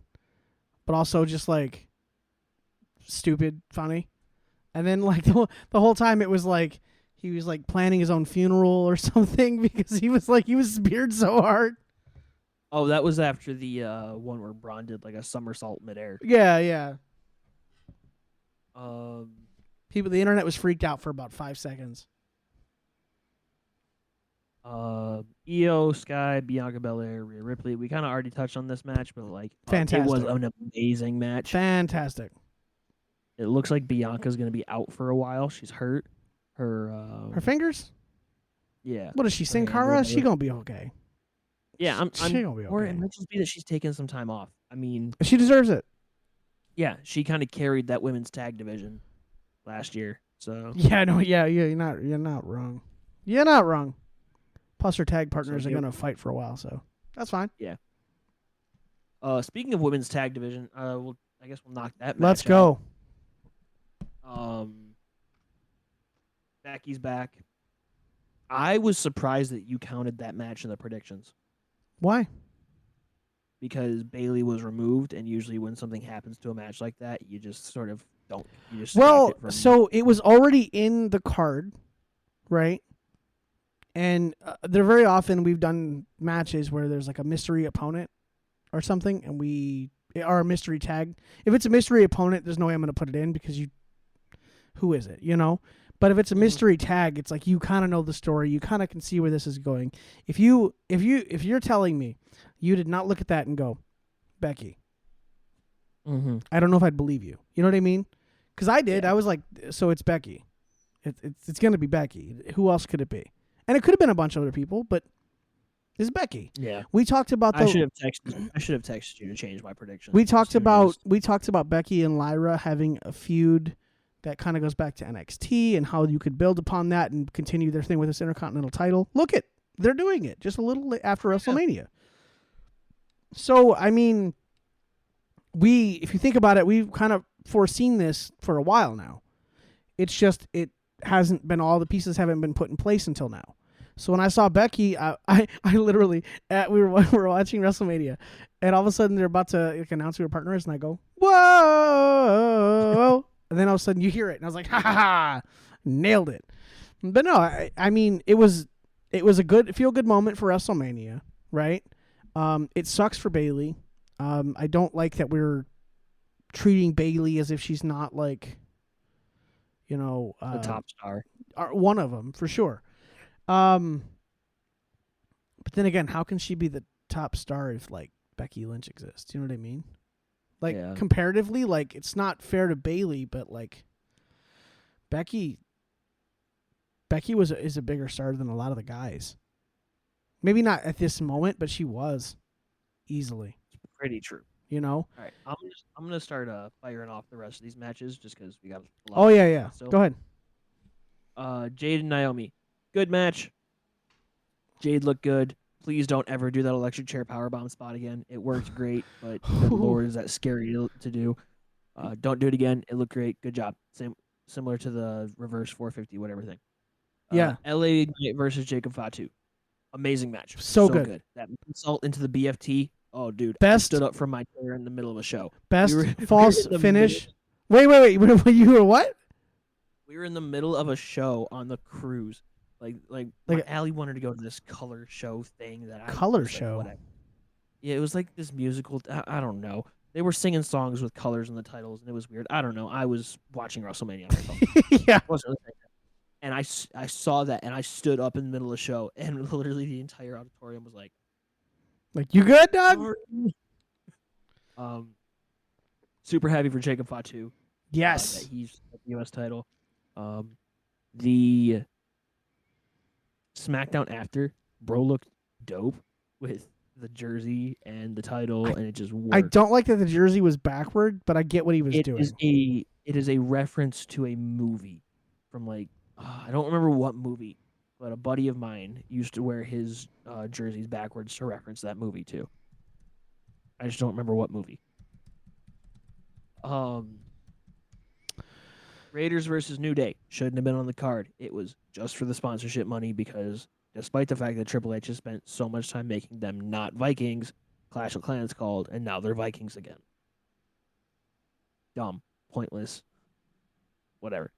but also just like stupid funny. And then like the whole time it was like he was like planning his own funeral or something because he was speared so hard. Oh, that was after the one where Braun did like a somersault midair. Yeah. The internet was freaked out for about 5 seconds. Io, Sky, Bianca Belair, Rhea Ripley. We kind of already touched on this match, but like, fantastic. It was an amazing match. Fantastic. It looks like Bianca's gonna be out for a while. She's hurt. Her fingers? Yeah. What is she, Sin Cara? She gonna be okay. Yeah, she gonna be okay. Or it might just be that she's taking some time off. I mean, she deserves it. Yeah, she kind of carried that women's tag division last year. So you're not wrong. You're not wrong. Plus, her tag partners are gonna fight for a while, so that's fine. Yeah. Speaking of women's tag division, I guess we'll knock that. Let's match go. Out. Becky's back. I was surprised that you counted that match in the predictions. Why? Because Bayley was removed, and usually when something happens to a match like that, you just sort of don't. You just so it was already in the card, right? And there very often we've done matches where there's like a mystery opponent or something, and we are a mystery tag. If it's a mystery opponent, there's no way I'm going to put it in because who is it? You know. But if it's a mystery tag, it's like you kind of know the story. You kind of can see where this is going. If you're telling me you did not look at that and go, Becky, I don't know if I'd believe you. You know what I mean? Because I did. Yeah. I was like, so it's Becky. It's going to be Becky. Who else could it be? And it could have been a bunch of other people, but it's Becky. Yeah. We talked about. I should have texted you to change my prediction. We talked about Becky and Lyra having a feud. That kind of goes back to NXT and how you could build upon that and continue their thing with this Intercontinental title. Look they're doing it just a little after WrestleMania. Yeah. So, I mean, if you think about it, we've kind of foreseen this for a while now. It's just, it hasn't been, all the pieces haven't been put in place until now. So when I saw Becky, I literally, we were watching WrestleMania, and all of a sudden they're about to announce we were partners, and I go, whoa! And then all of a sudden you hear it, and I was like, ha ha ha, nailed it. But no, I mean, it was a feel-good moment for WrestleMania, right? It sucks for Bayley. I don't like that we're treating Bayley as if she's not like, the top star. One of them, for sure. But then again, how can she be the top star if like Becky Lynch exists? You know what I mean? Like comparatively, like it's not fair to Bayley, but like Becky is a bigger star than a lot of the guys. Maybe not at this moment, but she was easily. It's pretty true. You know. All right, I'm gonna start firing off the rest of these matches just because we got a lot. Oh yeah. Still. Go ahead. Jade and Naomi, good match. Jade looked good. Please don't ever do that electric chair powerbomb spot again. It worked great, but good Lord, is that scary to do. Don't do it again. It looked great. Good job. Similar to the reverse 450, whatever thing. Yeah. LA Knight versus Jacob Fatu. Amazing match. So good. That insult into the BFT. Oh, dude, I Best- stood up from my chair in the middle of a show. Best we were false in the finish. middle- Wait. You were what? We were in the middle of a show on the cruise. Like Like Allie wanted to go to this color show thing that I color was like, show. whatever. Yeah, it was like this musical. I don't know. They were singing songs with colors in the titles, and it was weird. I don't know. I was watching WrestleMania on my phone. Yeah. Wasn't really saying that. And I saw that, and I stood up in the middle of the show, and literally the entire auditorium was like, Like, you good, dog? "Sorry." Super happy for Jacob Fatu. Yes. That he's at the U.S. title. The SmackDown after, bro looked dope with the jersey and the title, and it just worked. I don't like that the jersey was backward, but I get what he was doing. It is a reference to a movie from like I don't remember what movie, but a buddy of mine used to wear his jerseys backwards to reference that movie too. I just don't remember what movie. Raiders versus New Day shouldn't have been on the card. It was just for the sponsorship money because despite the fact that Triple H has spent so much time making them not Vikings, Clash of Clans called, and now they're Vikings again. Dumb, pointless, whatever.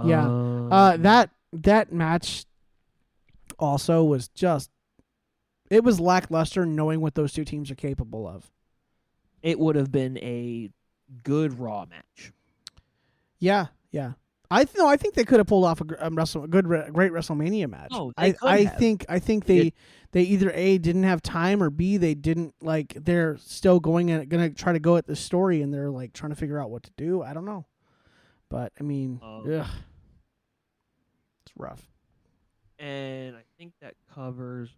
Yeah. That match also was just, it was lackluster knowing what those two teams are capable of. It would have been a good Raw match. Yeah. I think they could have pulled off a great WrestleMania match. Oh, they could I have. think they either A, didn't have time, or B, they didn't, like, they're still gonna try to go at the story, and they're like trying to figure out what to do. I don't know, but I mean, it's rough. And I think that covers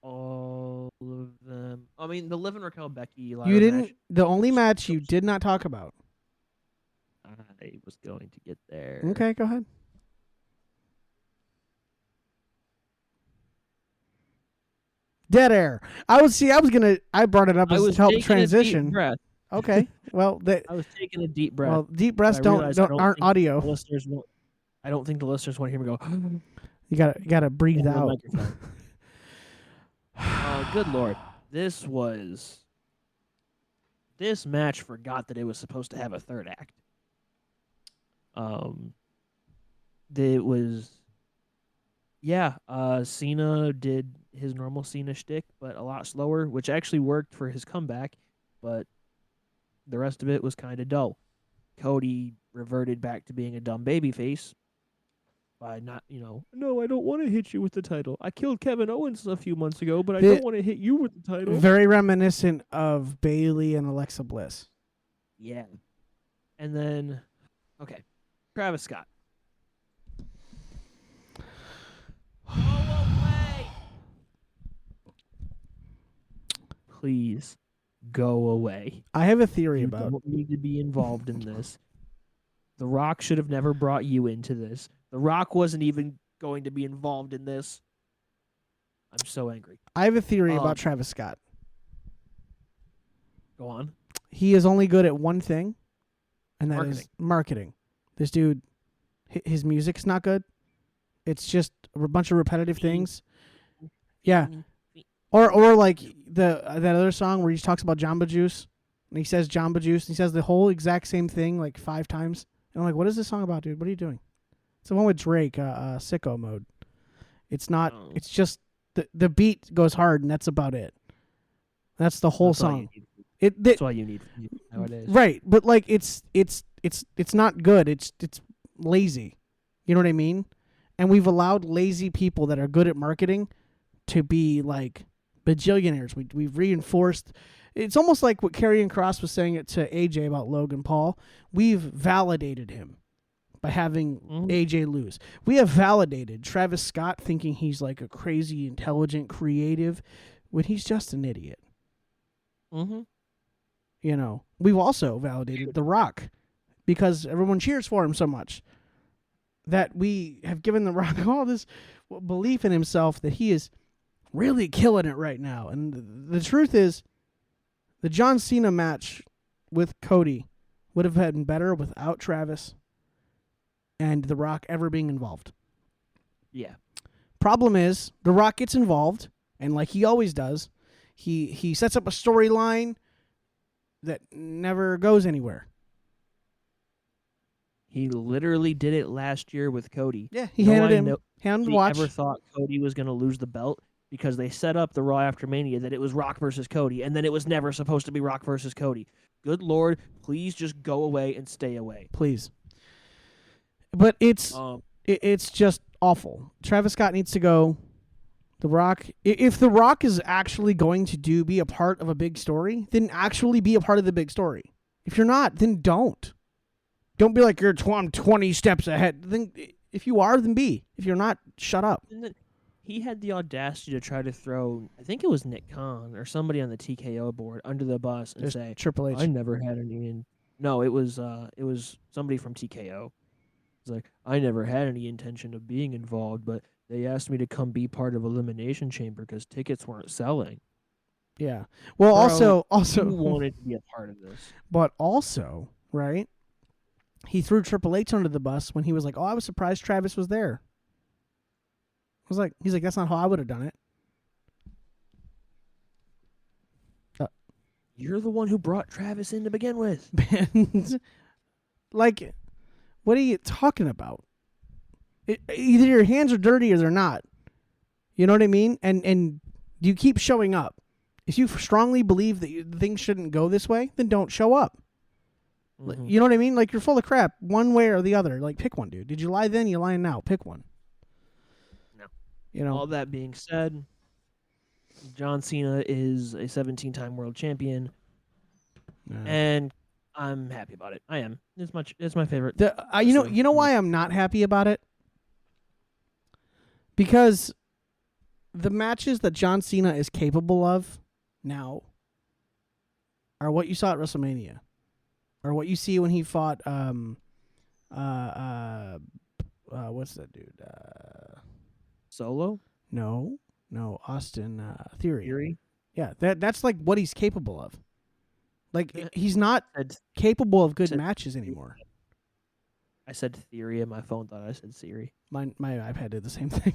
all of them. I mean, the Liv and Raquel Becky ladder You didn't. match, The only match you did not talk about. I was going to get there. Okay, go ahead. Dead air. I brought it up I as was to help taking a deep transition. breath. Okay. Well, I was taking a deep breath. well, deep breaths I realized I don't aren't think audio. The listeners won't. I don't think the listeners want to hear me go. You gotta breathe into the out. microphone. Good Lord, this match forgot that it was supposed to have a third act. It was, Cena did his normal Cena shtick, but a lot slower, which actually worked for his comeback, but the rest of it was kind of dull. Cody reverted back to being a dumb babyface by not, no, I don't want to hit you with the title. I killed Kevin Owens a few months ago, but I don't want to hit you with the title. Very reminiscent of Bayley and Alexa Bliss. Yeah. And then, okay, Travis Scott. Go away. Please go away. I have a theory You about. don't need to be involved in this. The Rock should have never brought you into this. The Rock wasn't even going to be involved in this. I'm so angry. I have a theory about Travis Scott. Go on. He is only good at one thing, and that is Marketing. marketing. This dude, his music's not good. It's just a bunch of repetitive things. Yeah. Or like that other song where he talks about Jamba Juice, and he says Jamba Juice, and he says the whole exact same thing like 5 times. And I'm like, what is this song about, dude? What are you doing? It's the one with Drake, Sicko Mode. It's not. Oh. It's just the beat goes hard, and that's about it. That's the whole That's all you song. need. That's all you need nowadays. Right, but like it's not good. It's lazy. You know what I mean? And we've allowed lazy people that are good at marketing to be like bajillionaires. We've reinforced. It's almost like what Karrion Kross was saying it to AJ about Logan Paul. We've validated him by having AJ lose. We have validated Travis Scott thinking he's like a crazy, intelligent, creative, when he's just an idiot. Mm-hmm. You know, we've also validated The Rock because everyone cheers for him so much that we have given The Rock all this belief in himself that he is really killing it right now. And the truth is, the John Cena match with Cody would have been better without Travis and The Rock ever being involved. Yeah. Problem is, The Rock gets involved, and like he always does, He sets up a storyline that never goes anywhere. He literally did it last year with Cody. Yeah, he No, handed I him know- hand Nobody watch. ever thought Cody was going to lose the belt because they set up the Raw after Mania that it was Rock versus Cody, and then it was never supposed to be Rock versus Cody. Good Lord, please just go away and stay away. Please. But it's Um, just awful. Travis Scott needs to go. The Rock, if The Rock is actually going to be a part of a big story, then actually be a part of the big story. If you're not, then don't. Don't be like I'm 20 steps ahead. Then if you are, then be. If you're not, shut up. and then he had the audacity to try to throw, I think it was Nick Khan or somebody on the TKO board under the bus and There's say, Triple H. I never had any. No, it was somebody from TKO. It's like, I never had any intention of being involved, but they asked me to come be part of Elimination Chamber because tickets weren't selling. Yeah. Well, Bro, also, you wanted to be a part of this. but also, right? He threw Triple H under the bus when he was like, "Oh, I was surprised Travis was there." He's like, "That's not how I would have done it." You're the one who brought Travis in to begin with. Like, what are you talking about? Either your hands are dirty or they're not. You know what I mean? And you keep showing up. If you strongly believe that things shouldn't go this way, then don't show up. Mhm. You know what I mean? Like, you're full of crap one way or the other. Like, pick one, dude. Did you lie then? You lying now? Pick one. No. You know. All that being said, John Cena is a 17-time world champion, and I'm happy about it. I am. It's my favorite. You know why I'm not happy about it? Because the matches that John Cena is capable of now are what you saw at WrestleMania, or what you see when he fought what's that dude? Solo No, Austin Theory. Theory. Yeah, that's like what he's capable of. Like, Yeah. he's not Said- capable of good said- matches anymore. I said theory, and my phone thought I said Siri. My iPad did the same thing.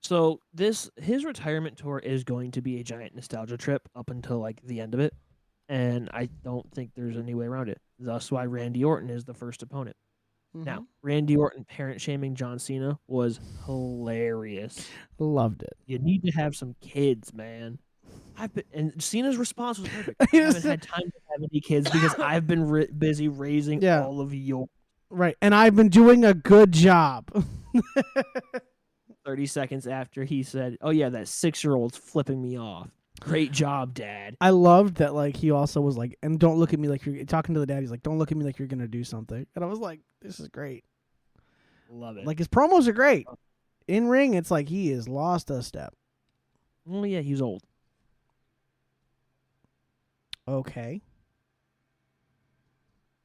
So his retirement tour is going to be a giant nostalgia trip up until like the end of it, and I don't think there's any way around it. Thus, why Randy Orton is the first opponent. Now, Randy Orton parent shaming John Cena was hilarious. Loved it. You need to have some kids, man. And Cena's response was perfect. I haven't had time to have any kids because I've been busy raising all of your. Right, and I've been doing a good job. 30 seconds after he said, "Oh yeah, that 6-year-old's flipping me off. Great job, Dad." I loved that. Like, he also was like, "And don't look at me like you're talking to the dad." He's like, "Don't look at me like you're gonna do something." And I was like, "This is great." Love it. Like, his promos are great. In ring, it's like he has lost a step. Oh yeah, he's old. Okay.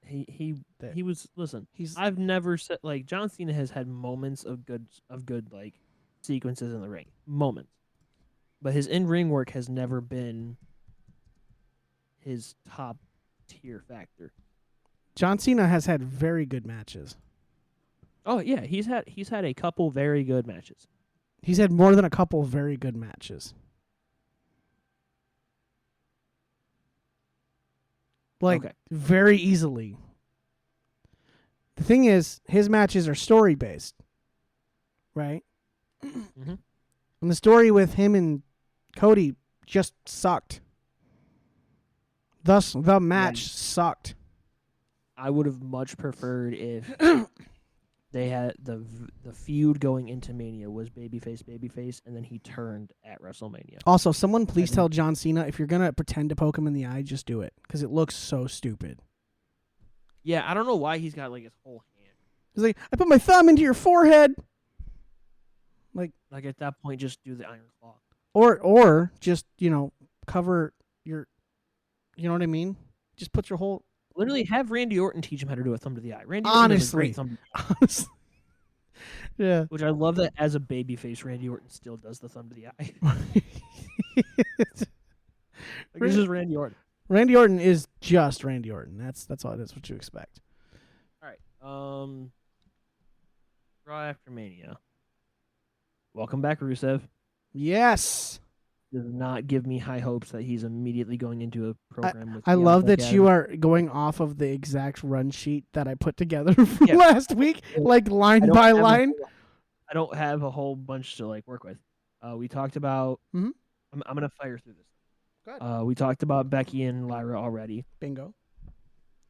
He was listen. He's I've never said like John Cena has had moments of good like sequences in the ring, moments, but his in-ring work has never been his top tier factor. John Cena has had very good matches. Oh yeah, he's had a couple very good matches. He's had more than a couple very good matches. Like, Okay. very easily. The thing is, his matches are story based, right? Mhm. And the story with him and Cody just sucked. Thus, the match sucked. I would have much preferred if they had the feud going into Mania was babyface, and then he turned at WrestleMania. Also, someone please tell John Cena, if you're going to pretend to poke him in the eye, just do it. Because it looks so stupid. Yeah, I don't know why he's got like his whole hand. He's like, I put my thumb into your forehead. Like at that point, just do the Iron Claw. Or just, cover your, you know what I mean? Just put your whole... Literally, have Randy Orton teach him how to do a thumb to the eye. Randy Orton does a great thumb to the eye. Honestly. Yeah. Which I love that as a babyface, Randy Orton still does the thumb to the eye. This is Randy Orton. Randy Orton is just Randy Orton. That's all. That's what you expect. All right. Raw after Mania. Welcome back, Rusev. Yes. Does not give me high hopes that he's immediately going into a program with I the love NFL that you Academy. are going off of the exact run sheet that I put together from Yeah. last week, like I line don't by have a line. whole- I don't have a whole bunch to like work with. We talked about. Mhm. I'm gonna fire through this. Go ahead. We talked about Becky and Lyra already. Bingo.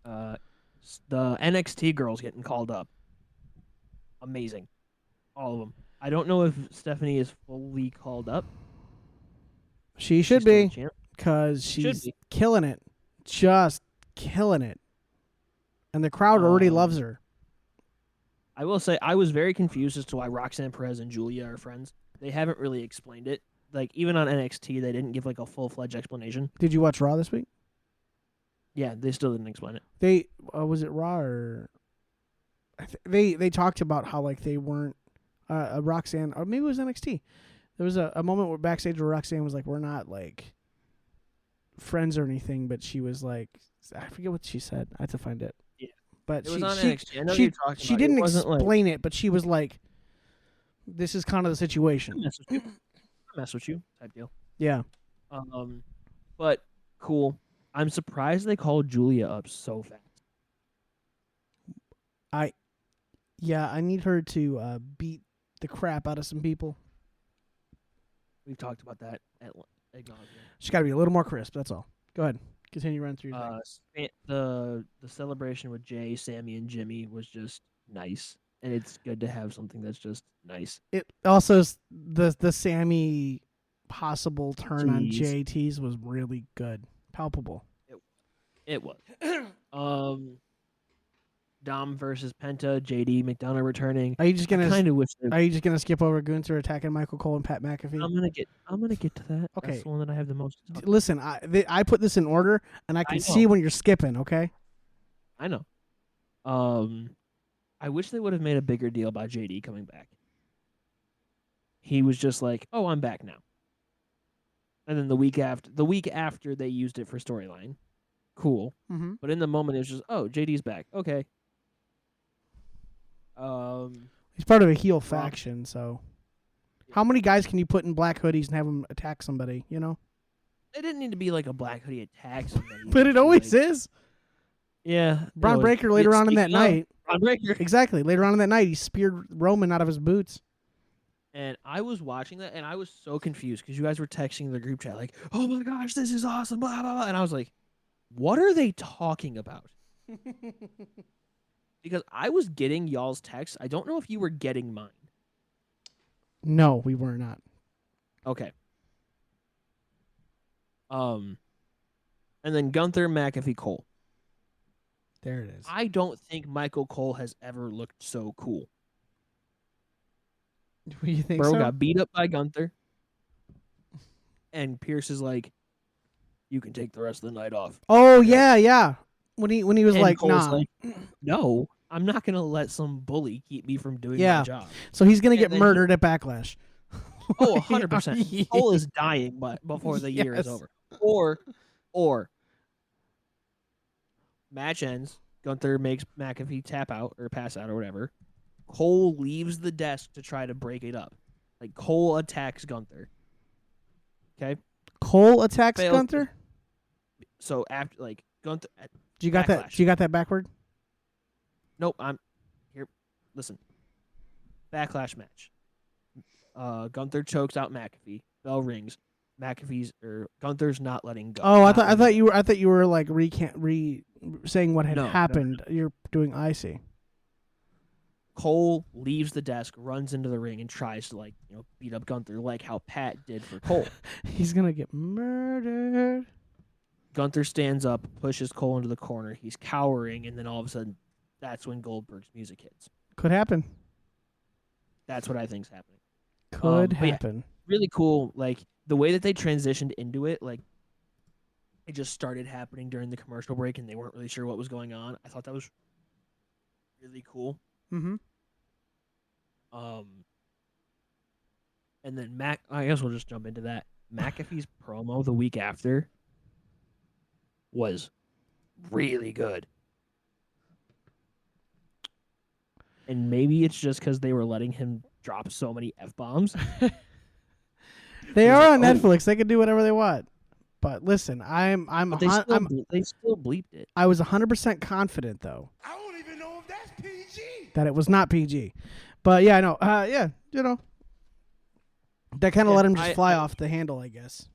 The NXT girls getting called up. Amazing, all of them. I don't know if Stephanie is fully called up. She Is should still the be, champ? because She should she's be. killing it. Just killing it. And the crowd already loves her. I will say I was very confused as to why Roxanne Perez and Julia are friends. They haven't really explained it. Like even on NXT, they didn't give like a full-fledged explanation. Did you watch Raw this week? Yeah, they still didn't explain it. They was it Raw or they talked about how like they weren't Roxanne, or maybe it was NXT. There was a moment where backstage where Roxanne was like, "We're not like friends or anything," but she was like, I forget what she said. I had to find it. Yeah. But It was on NXT. I know she, you're talking she about it. didn't It wasn't like explain it, but she was like, "This is kind of the I situation." mess with you. I mess with you type deal. Yeah. But cool. I'm surprised they called Julia up so fast. I need her to beat the crap out of some people. We've talked about that at nauseam. She's got to be a little more crisp. That's all. Go ahead. Continue running through your thing. The celebration with Jay, Sammy, and Jimmy was just nice, and it's good to have something that's just nice. It also the Sammy possible turn on Jeez. JT's was really good, palpable. It was. Dom versus Penta, JD McDonough returning. Are you just I gonna kind of wish Are you just gonna skip over Gunther attacking Michael Cole and Pat McAfee? I'm gonna get to that. Okay. That's the one that I have the most to talk about. Listen, I put this in order, and I can I see know. when you're skipping. Okay. I know. I wish they would have made a bigger deal about JD coming back. He was just like, "Oh, I'm back now." And then the week after they used it for storyline. Cool. Mm-hmm. But in the moment it was just, "Oh, JD's back." Okay. He's part of a heel faction, so how many guys can you put in black hoodies and have them attack somebody? You know. It didn't need to be like a black hoodie attack somebody. But it always is. Yeah. Braun Breaker later on in that night. Braun Breaker. Exactly. Later on in that night, he speared Roman out of his boots. And I was watching that, and I was so confused because you guys were texting the group chat like, "Oh my gosh, this is awesome!" Blah blah blah, and I was like, "What are they talking about?" Because I was getting y'all's texts. I don't know if you were getting mine. No, we were not. Okay. And then Gunther, McAfee, Cole. There it is. I don't think Michael Cole has ever looked so cool. Do you think Bro so? got beat up by Gunther, and Pierce is like, "You can take the rest of the night off." Oh yeah. When he was And like, Cole's nah. like, "No, I'm not gonna let some bully keep me from doing Yeah. my job." So he's gonna And get then murdered at Backlash. Oh, 100%. Cole is dying, but before the year is Yes. over. Or match ends. Gunther makes McAfee tap out or pass out or whatever. Cole leaves the desk to try to break it up. Like Cole attacks Gunther. Okay. Cole attacks Fails. Gunther. So after like Gunther. Do you got that? Backlash. Do you got that backward? Nope. I'm here. Listen. Backlash match. Gunther chokes out McAfee. Bell rings. Gunther's not letting go. Oh, I Not thought letting go. you were like saying what had No. happened. You're doing icy. Cole leaves the desk, runs into the ring, and tries to beat up Gunther like how Pat did for Cole. He's gonna get murdered. Gunther stands up, pushes Cole into the corner. He's cowering, and then all of a sudden, that's when Goldberg's music hits. Could happen. That's what I think's happening. Could but yeah, happen. really cool. Like the way that they transitioned into it, like it just started happening during the commercial break, and they weren't really sure what was going on. I thought that was really cool. Mm-hmm. And then I guess we'll just jump into that. McAfee's promo the week after was really good. And maybe it's just because they were letting him drop so many F-bombs. They It was are on like, oh. Netflix. They can do whatever they want. But listen, But they still bleeped it. I was 100% confident though I don't even know if that's PG. that it was not PG. But yeah, I know. Yeah, you know, that kind of let him just fly off the handle, I guess.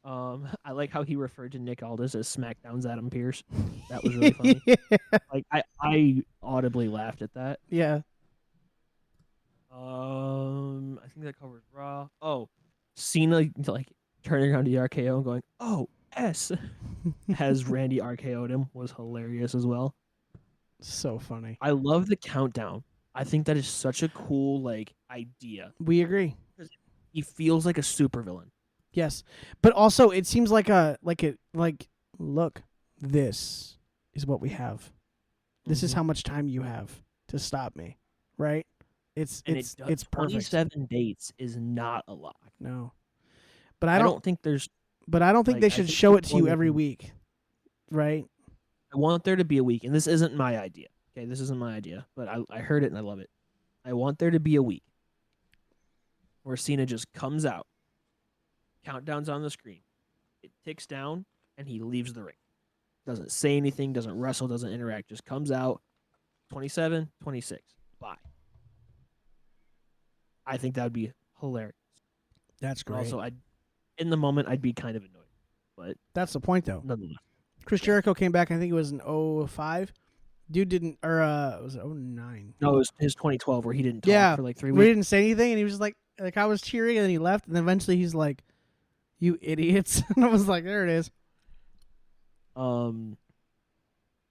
I like how he referred to Nick Aldis as SmackDown's Adam Pearce. That was really funny. Like I audibly laughed at that. Yeah. I think that covers Raw. Oh, Cena like turning around to the RKO and going, "Oh, S," as Randy RKO'd him was hilarious as well. So funny. I love the countdown. I think that is such a cool like idea. We agree. He feels like a supervillain. Yes, but also it seems like look, this is what we have. This is how much time you have to stop me, right? It's perfect. 27 dates is not a lot. No, but I don't think there's. But I don't think like, they I should think show it it's to you one of every them. week, right? I want there to be a week, and this isn't my idea. Okay, this isn't my idea, but I heard it and I love it. I want there to be a week where Cena just comes out, countdown's on the screen, it ticks down, and he leaves the ring. Doesn't say anything, doesn't wrestle, doesn't interact, just comes out, 27, 26, bye. I think that would be hilarious. That's But great. also, in the moment, I'd be kind of annoyed, but That's the point, though. nonetheless. Chris Jericho came back. I think it was in 05. Dude didn't, or was it 09? No, it was his 2012 where he didn't talk Yeah, for like 3 we weeks. didn't say anything, and he was just like I was cheering, and then he left, and then eventually he's like, "You idiots!" And I was like, "There it is."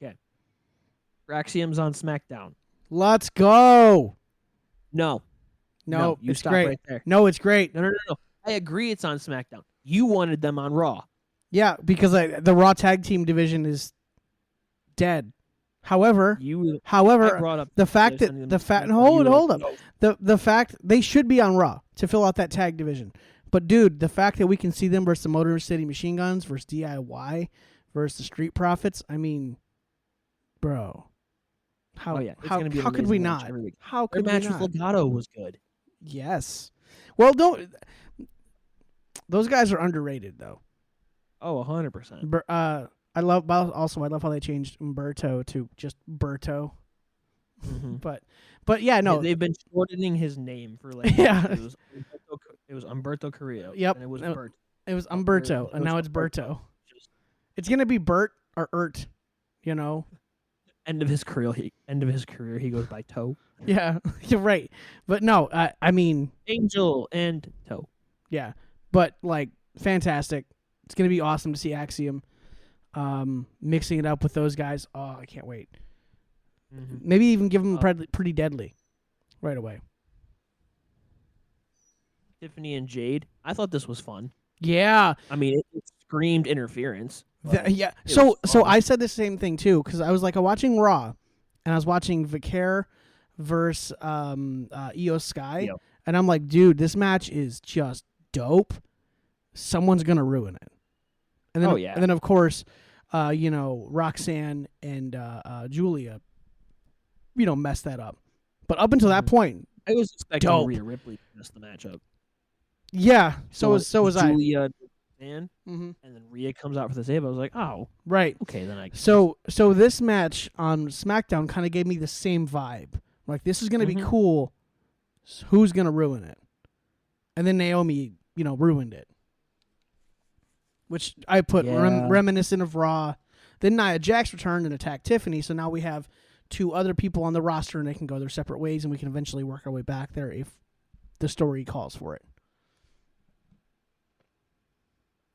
Okay. Raxium's on SmackDown. Let's go. No, No, you it's stop great. right there. No, it's great. No. I agree it's on SmackDown. You wanted them on Raw. Yeah, because the Raw Tag Team division is dead. However, I brought up the fact this and that then hold up, no. the fact they should be on Raw to fill out that tag division. But dude, the fact that we can see them versus the Motor City Machine Guns versus DIY versus the Street Profits, I mean, bro, how It's gonna be an how could amazing we match not? every week. How Their could we match not? with Legato was good. Yes. Well, don't. Those guys are underrated though. Oh, 100%. I love how they changed Umberto to just Berto. Mhm. But yeah, no. They've been shortening his name for like Yeah. It was Umberto Carrillo. Yep. And it was No, Bert. It was Umberto, and now it's Berto. It's gonna be Bert or Ert, you know. End of his career. He goes by Toe. Yeah, you're right. But no, I mean, Angel and Toe. yeah. But like, fantastic. It's gonna be awesome to see Axiom, mixing it up with those guys. Oh, I can't wait. Mm-hmm. Maybe even give them pretty deadly, right away. Tiffany and Jade. I thought this was fun. Yeah. I mean, it screamed interference. but Yeah. it So was fun. I said the same thing too, because I was like watching Raw, and I was watching Vicaire versus Io Sky, Yep. and I'm like, dude, this match is just dope. Someone's gonna ruin it. And then, Oh, yeah. And then of course, Roxanne and Julia, messed that up. But up until that Mhm. point, I was expecting dope. Rhea Ripley to mess the matchup. yeah. So was I. Julia and Mm-hmm. then Rhea comes out for the save. I was like, oh, Right. okay, then I guess. So this match on SmackDown kind of gave me the same vibe. Like, this is gonna be Mhm. cool. Who's gonna ruin it? And then Naomi, ruined it, which I put Yeah. reminiscent of Raw. Then Nia Jax returned and attacked Tiffany. So now we have 2 other people on the roster, and they can go their separate ways, and we can eventually work our way back there if the story calls for it.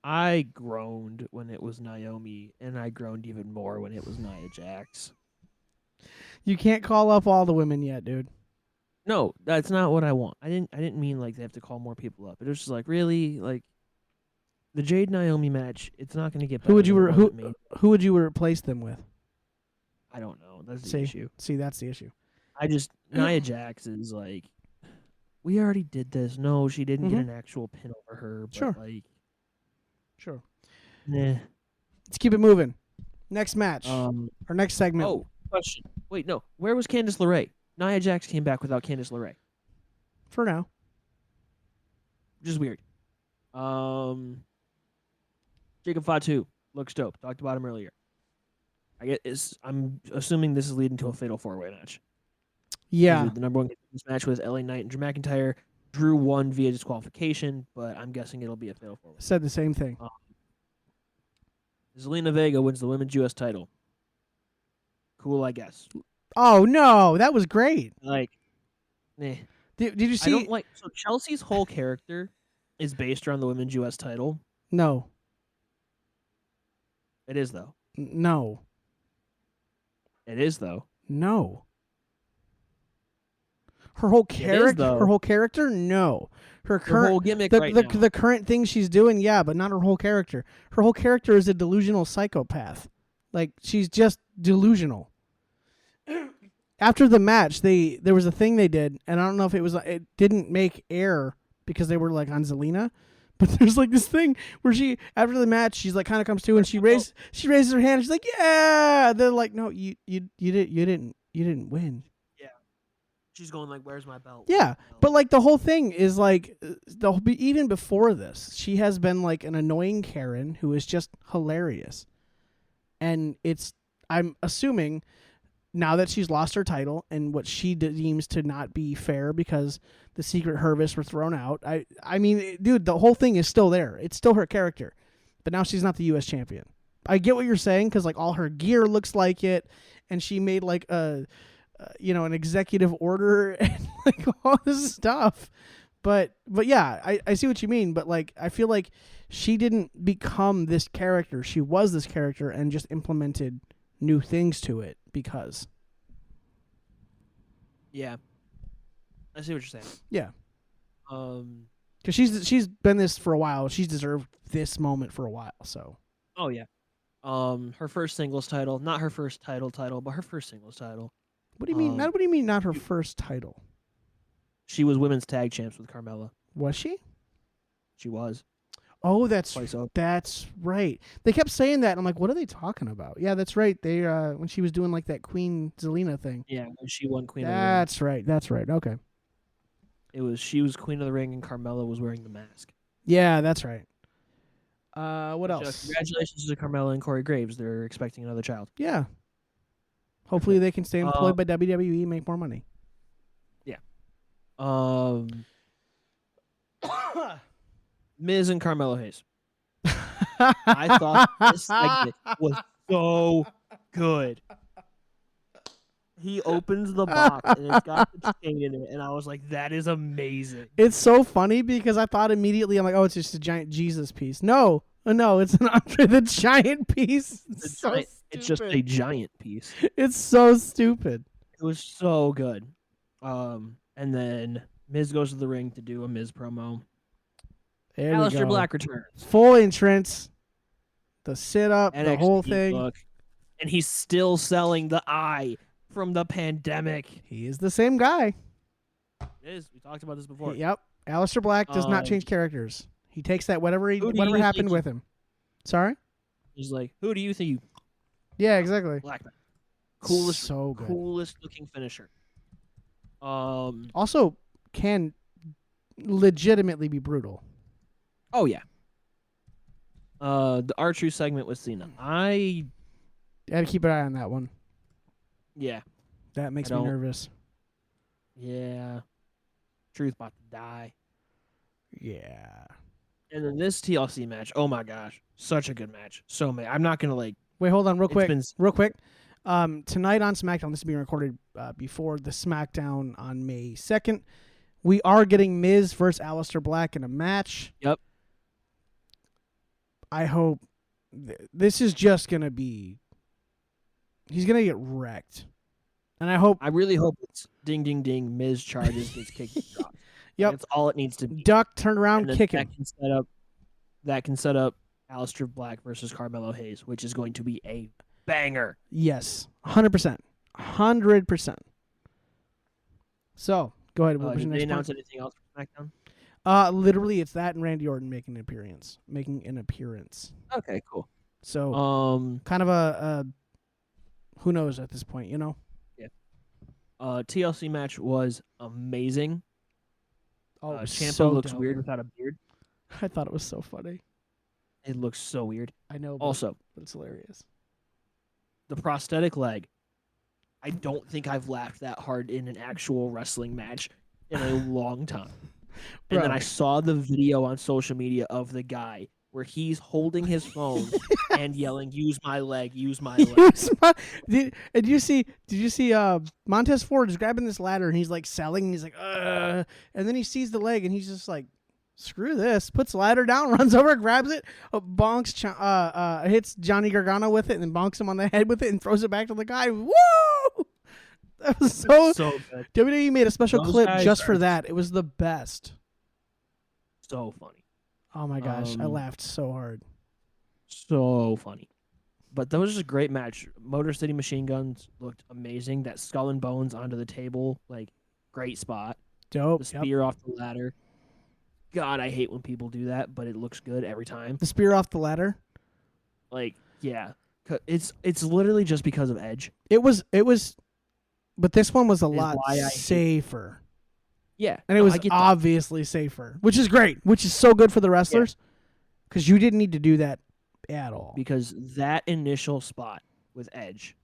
I groaned when it was Naomi, and I groaned even more when it was Nia Jax. You can't call up all the women yet, dude. No, that's not what I want. I didn't mean like they have to call more people up. It was just like really like the Jade Naomi match. It's not going to get better. Who would you than it was at Mania. who would you replace them with? I don't know. That's the See, issue. see, that's the issue. I just Nia Jax is like, we already did this. No, she didn't get Mhm. an actual pin over her. But Sure. Like, Sure. nah. Let's keep it moving. Next match. Our next segment. Oh, question. Wait, no. Where was Candice LeRae? Nia Jax came back without Candice LeRae. For now. just weird. Jacob Fatu looks dope. Talked about him earlier. I'm assuming this is leading to a fatal 4-way match. Yeah. The number one contenders match was LA Knight and Drew McIntyre. Drew won via disqualification, but I'm guessing it'll be a fatal 4-way. Said the same thing. Zelina Vega wins the women's U.S. title. Cool, I guess. Oh no, that was great. Like, Did you I see? don't like. So Chelsea's whole character is based around the women's U.S. title. No, It is though. no, It is though. no. Her whole character. though. Her whole character. No. Her Her whole current. gimmick The, right the, now. the current thing she's doing, yeah, but not her whole character. Her whole character is a delusional psychopath. Like, she's just delusional. After the match, there was a thing they did, and I don't know if it didn't make air because they were like on Zelina, but there's like this thing where she after the match she's like kind of comes to and she raises her hand and she's like, yeah. They're like, no, you didn't win. She's going like, "Where's my belt?" Yeah, but like the whole thing is like even before this, she has been like an annoying Karen who is just hilarious, and I'm assuming now that she's lost her title and what she deems to not be fair because the Secret Harvest were thrown out. I mean, dude, the whole thing is still there. It's still her character, but now she's not the U.S. champion. I get what you're saying because like all her gear looks like it, and she made like an executive order and like all this stuff. But yeah, I see what you mean. But like, I feel like she didn't become this character. She was this character and just implemented new things to it because. Yeah, I see what you're saying. Yeah. Because she's been this for a while. She's deserved this moment for a while. So. Oh yeah. Her first singles title, not her first title, but her first singles title. What do you mean? What do you mean? Not her first title? She was women's tag champs with Carmella. Was she? She was. Oh, that's Twice over. That's right. They kept saying that. And I'm like, what are they talking about? Yeah, that's right. They when she was doing like that Queen Zelina thing. Yeah, when she won Queen of the Ring. That's right. That's right. Okay. She was Queen of the Ring and Carmella was wearing the mask. Yeah, that's right. What So else? congratulations to Carmella and Corey Graves. They're expecting another child. Yeah. Hopefully they can stay employed by WWE and make more money. Yeah. Miz and Carmelo Hayes. I thought this segment was so good. He opens the box and it's got the chain in it, and I was like, "That is amazing." It's so funny because I thought immediately, I'm like, oh, it's just a giant Jesus piece. No, it's an Andre the Giant piece. It's just a giant piece. It's so stupid. It was so good. And then Miz goes to the ring to do a Miz promo. There Aleister we go. Black returns. Full entrance. The sit up, the NXT whole thing. book, and he's still selling the eye from the pandemic. He is the same guy. It is. We talked about this before. Yep. Aleister Black does not change characters. He takes that whatever you happened think with him. Sorry? He's like, who do you think you Yeah, exactly. Black man? Coolest, so good. coolest looking finisher. Also can legitimately be brutal. Oh yeah. The R-Truth segment with Cena. I had to keep an eye on that one. Yeah. That makes me nervous. Yeah. Truth about to die. Yeah. And then this TLC match, oh my gosh, such a good match. So many. I'm not gonna Wait, hold on, real quick. been- Real quick. Tonight on SmackDown, this is being recorded before the SmackDown on May 2nd. We are getting Miz versus Aleister Black in a match. Yep. I hope this is just gonna be. He's gonna get wrecked, and I really hope it's ding ding ding. Miz charges, gets kicked, and dropped. Yep. That's all it needs to be. duck, turn around, And then kick him. That can set up Aleister Black versus Carmelo Hayes, which is going to be a banger. Yes, 100%, 100%. So go ahead. What was Did your they next announce point? anything else for SmackDown? Literally, it's that and Randy Orton making an appearance. Okay, cool. So kind of a who knows at this point, TLC match was amazing. Oh, it was Ciampa so looks dope. weird without a beard. I thought it was so funny. It looks so weird. I know, but Also, it's hilarious. the prosthetic leg. I don't think I've laughed that hard in an actual wrestling match in a long time. And then Bro. I saw the video on social media of the guy where he's holding his phone and yelling, "Use my leg, use my leg." Did you see Montez Ford is grabbing this ladder and he's like selling and he's like and then he sees the leg and he's just like, screw this, puts the ladder down, runs over, grabs it, bonks hits Johnny Gargano with it and then bonks him on the head with it and throws it back to the guy. Woo! That was so good. WWE made a special Those clip guys just for are that. It was the best. So funny. Oh my gosh, I laughed so hard. So funny. But that was just a great match. Motor City Machine Guns looked amazing. That skull and bones onto the table, like, great spot. Dope. The spear off the ladder. God, I hate when people do that, but it looks good every time. The spear off the ladder. Like, yeah. It's literally just because of Edge. It was, but this one was a Is lot why I hate- safer. Yeah. And it no, was I get that. obviously safer, which is great, which is so good for the wrestlers because you didn't need to do that at all. Because that initial spot with Edge,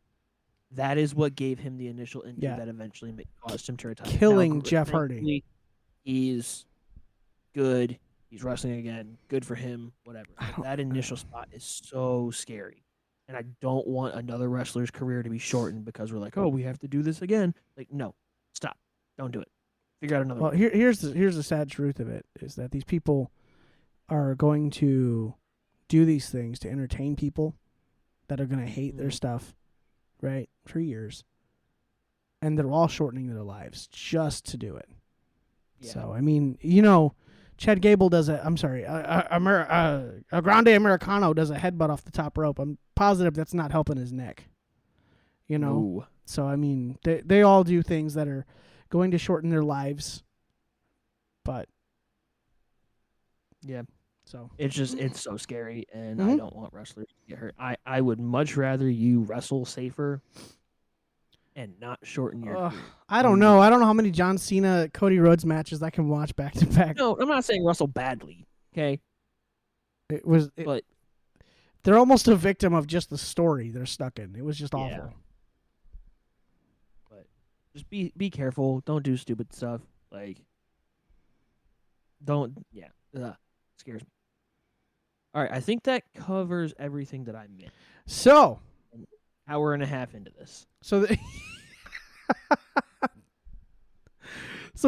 that is what gave him the initial injury that eventually caused him to retire. Killing Now, Jeff Hardy. thankfully, He's good. He's wrestling again. Good for him. Whatever. That initial spot is so scary. And I don't want another wrestler's career to be shortened because we're like, oh, we have to do this again. Like, no. Stop. Don't do it. Figure out another Well, way. here's the sad truth of it is that these people are going to do these things to entertain people that are going to hate their stuff, right, for years. And they're all shortening their lives just to do it. Yeah. So, I mean, you know, Chad Gable does a Grande Americano does a headbutt off the top rope. I'm positive that's not helping his neck. You know? Ooh. So, I mean, they all do things that are going to shorten their lives. But, yeah. So It's so scary, and I don't want wrestlers to get hurt. I would much rather you wrestle safer and not shorten your career. I don't know. I don't know how many John Cena, Cody Rhodes matches I can watch back to back. No, I'm not saying wrestle badly, okay? But they're almost a victim of just the story they're stuck in. It was just awful. But just be careful. Don't do stupid stuff. Like, scares me. All right, I think that covers everything that I missed. So, An hour and a half into this. so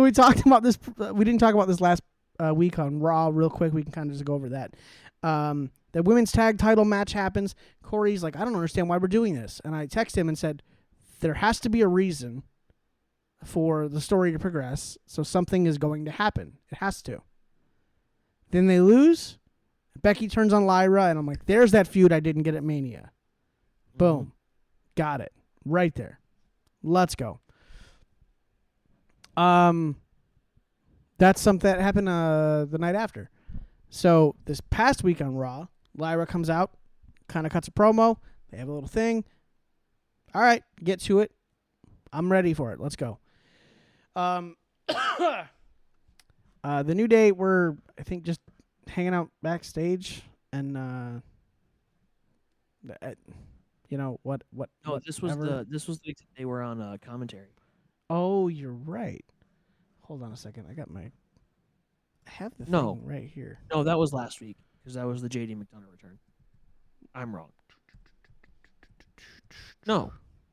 we talked about this. We didn't talk about this last week on Raw. Real quick, we can kind of just go over that. The women's tag title match happens. Kory's like, I don't understand why we're doing this, and I text him and said, there has to be a reason for the story to progress. So something is going to happen. It has to. Then they lose. Becky turns on Lyra, and I'm like, there's that feud I didn't get at Mania. Boom. Got it. Right there. Let's go. That's something that happened the night after. So this past week on Raw, Lyra comes out, kind of cuts a promo. They have a little thing. All right, get to it. I'm ready for it. Let's go. The New Day were, I think, just hanging out backstage, and you know what? No, this was the they were on commentary. Oh, you're right. Hold on a second. I have the thing right here. No, that was last week because that was the JD McDonough return. I'm wrong. No,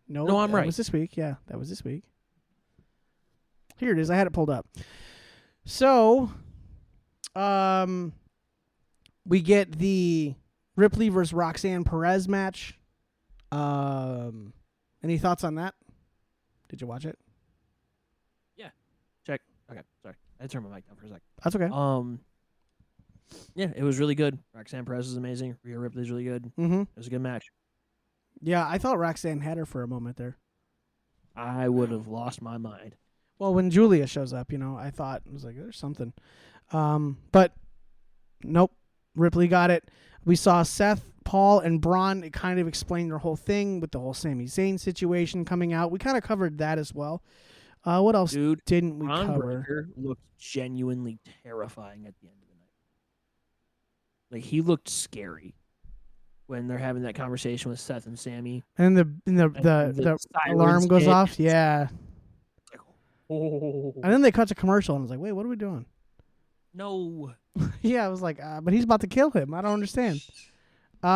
I'm right. That was this week. Yeah, that was this week. Here it is. I had it pulled up. So, we get the Ripley versus Roxanne Perez match. Any thoughts on that? Did you watch it? Yeah. Check. Okay, sorry. I had to turn my mic down for a sec. That's okay. Yeah, it was really good. Roxanne Perez is amazing. Rhea Ripley's really good. Mm-hmm. It was a good match. Yeah, I thought Roxanne had her for a moment there. I would have lost my mind. Well, when Julia shows up, I thought, I was like, there's something. But nope, Ripley got it. We saw Seth, Paul, and Braun kind of explain their whole thing with the whole Sami Zayn situation coming out. We kind of covered that as well. What else Dude, didn't we Ron cover? Breaker looked genuinely terrifying at the end of the night. Like, he looked scary when they're having that conversation with Seth and Sammy. And the the alarm sirens goes hit. off. Yeah. Like, oh. And then they cut to commercial, and I was like, wait, what are we doing? No. Yeah, I was like, but he's about to kill him. I don't understand. We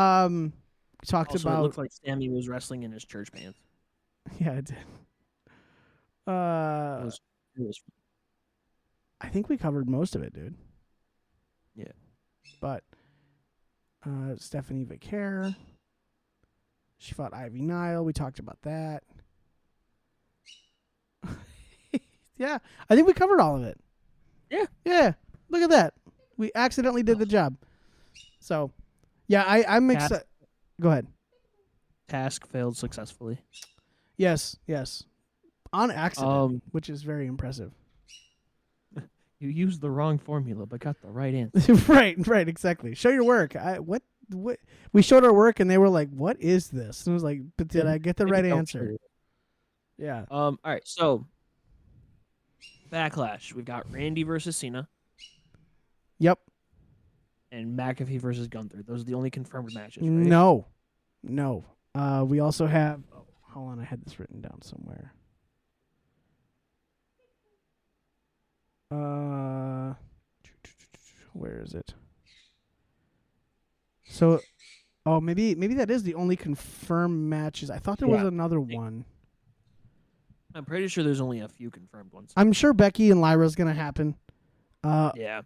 talked Also, about. it looked like Sammy was wrestling in his church pants. Yeah, it did. It was I think we covered most of it, dude. Yeah. But Stephanie Vicaire, she fought Ivy Nile. We talked about that. Yeah, I think we covered all of it. Yeah. Yeah. Look at that. We accidentally did the job. So, yeah, I'm excited. Go ahead. Task failed successfully. Yes. On accident, which is very impressive. You used the wrong formula, but got the right answer. Right, exactly. Show your work. What? We showed our work, and they were like, "What is this?" And I was like, "But did I get the right answer?" Yeah. All right. So, Backlash. We've got Randy versus Cena. Yep. And McAfee versus Gunther. Those are the only confirmed matches, right? No. We also have. Oh, hold on, I had this written down somewhere. Where is it? So, maybe that is the only confirmed matches. I thought there was another one. I'm pretty sure there's only a few confirmed ones. I'm sure Becky and Lyra's gonna happen. Yeah.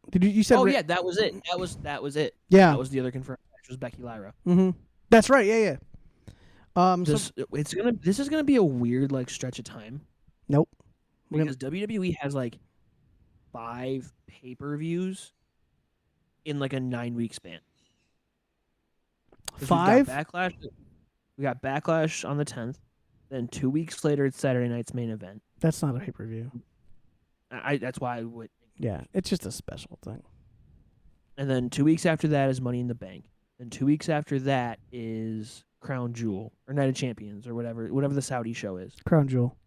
Did you said? Oh yeah, that was it. That was it. Yeah. That was the other confirmed match. Was Becky Lyra. Mm-hmm. That's right. Yeah. This is gonna be a weird stretch of time. Nope. Because WWE has 5 pay-per-views in a 9-week span. 5? We got Backlash on the 10th. Then 2 weeks later, it's Saturday night's main event. That's not a pay-per-view. That's why I would. Yeah, it's just a special thing. And then 2 weeks after that is Money in the Bank. Then 2 weeks after that is Crown Jewel or Night of Champions or whatever the Saudi show is. Crown Jewel.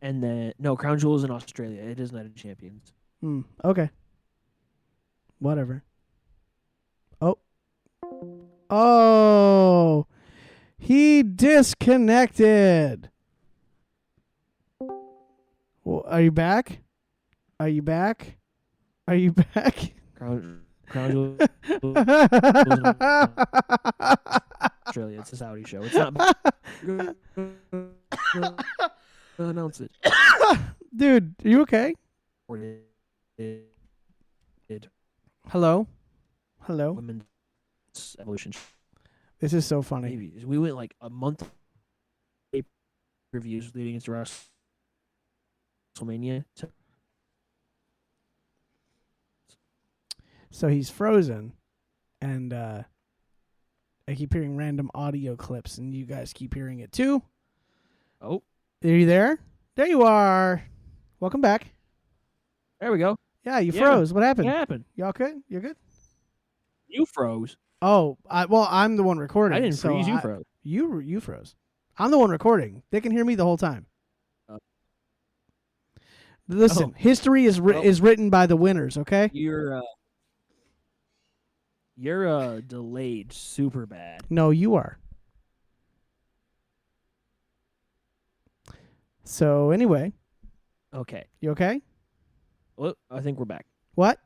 And then Crown Jewel is in Australia. It is Night of Champions. Okay. Whatever. Oh. He disconnected. Well, are you back? Crown Jewel Australia. It's a Saudi show. It's not. Announce it. Dude, are you okay? Hello? Women's Evolution. This is so funny. Maybe. We went a month reviews leading into WrestleMania. So he's frozen, and I keep hearing random audio clips, and you guys keep hearing it too. Oh. Are you there? There you are. Welcome back. There we go. Yeah, you froze. What happened? What happened? Y'all good? You're good? You froze. Oh, well, I'm the one recording. I didn't so freeze. You froze. You froze. I'm the one recording. They can hear me the whole time. Listen, history is written by the winners. Okay. You're delayed super bad. No, you are. So anyway. Okay. You okay? Well, I think we're back. What?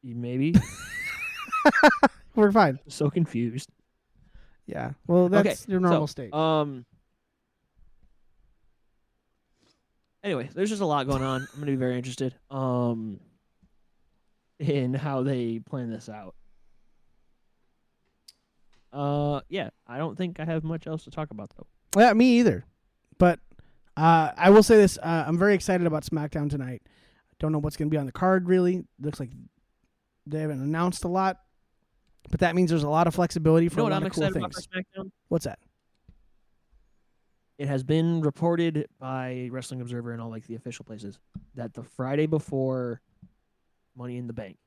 Maybe. We're fine. So confused. Yeah. Well, that's your normal state. Anyway, there's just a lot going on. I'm going to be very interested in how they plan this out. Yeah, I don't think I have much else to talk about, though. Yeah, me either. But I will say this. I'm very excited about SmackDown tonight. Don't know what's going to be on the card, really. Looks like they haven't announced a lot. But that means there's a lot of flexibility for a lot of cool things. You know what I'm excited about for SmackDown? What's that? It has been reported by Wrestling Observer and all the official places that the Friday before Money in the Bank,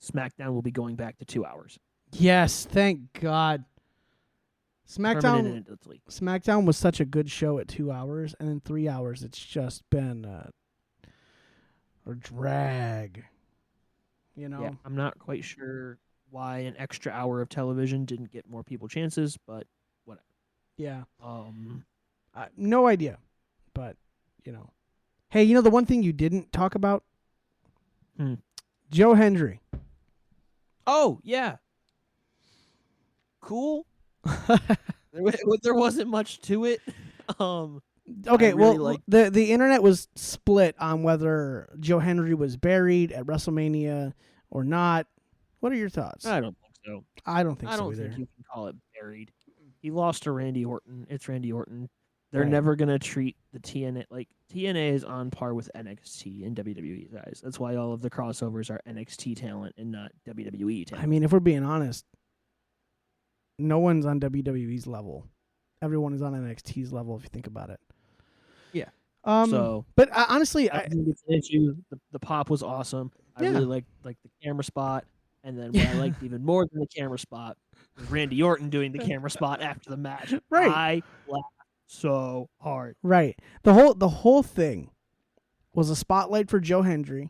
SmackDown will be going back to 2 hours. Yes, thank God. SmackDown permanently. SmackDown was such a good show at 2 hours, and in 3 hours it's just been a drag. You know? Yeah, I'm not quite sure why an extra hour of television didn't get more people chances, but whatever. Yeah. Um, No idea. But, you know. Hey, you know the one thing you didn't talk about? Joe Hendry. oh yeah, cool. There wasn't much to it. Okay, really well, the internet was split on whether Joe Hendry was buried at WrestleMania or not. What are your thoughts? I don't think so. I don't think I so don't either. think you can call it buried. He lost to Randy Orton. It's Randy Orton. They're Right. never gonna treat the TNA like TNA is on par with NXT and WWE guys. That's why all of the crossovers are NXT talent and not WWE talent. I mean, if we're being honest, no one's on WWE's level. Everyone is on NXT's level if you think about it. Yeah. So, but honestly, I think it's an issue. The pop was awesome. I really liked the camera spot, and then what I liked even more than the camera spot was Randy Orton doing the camera spot after the match. Right. I laughed so hard. right. The whole thing was a spotlight for Joe Hendry.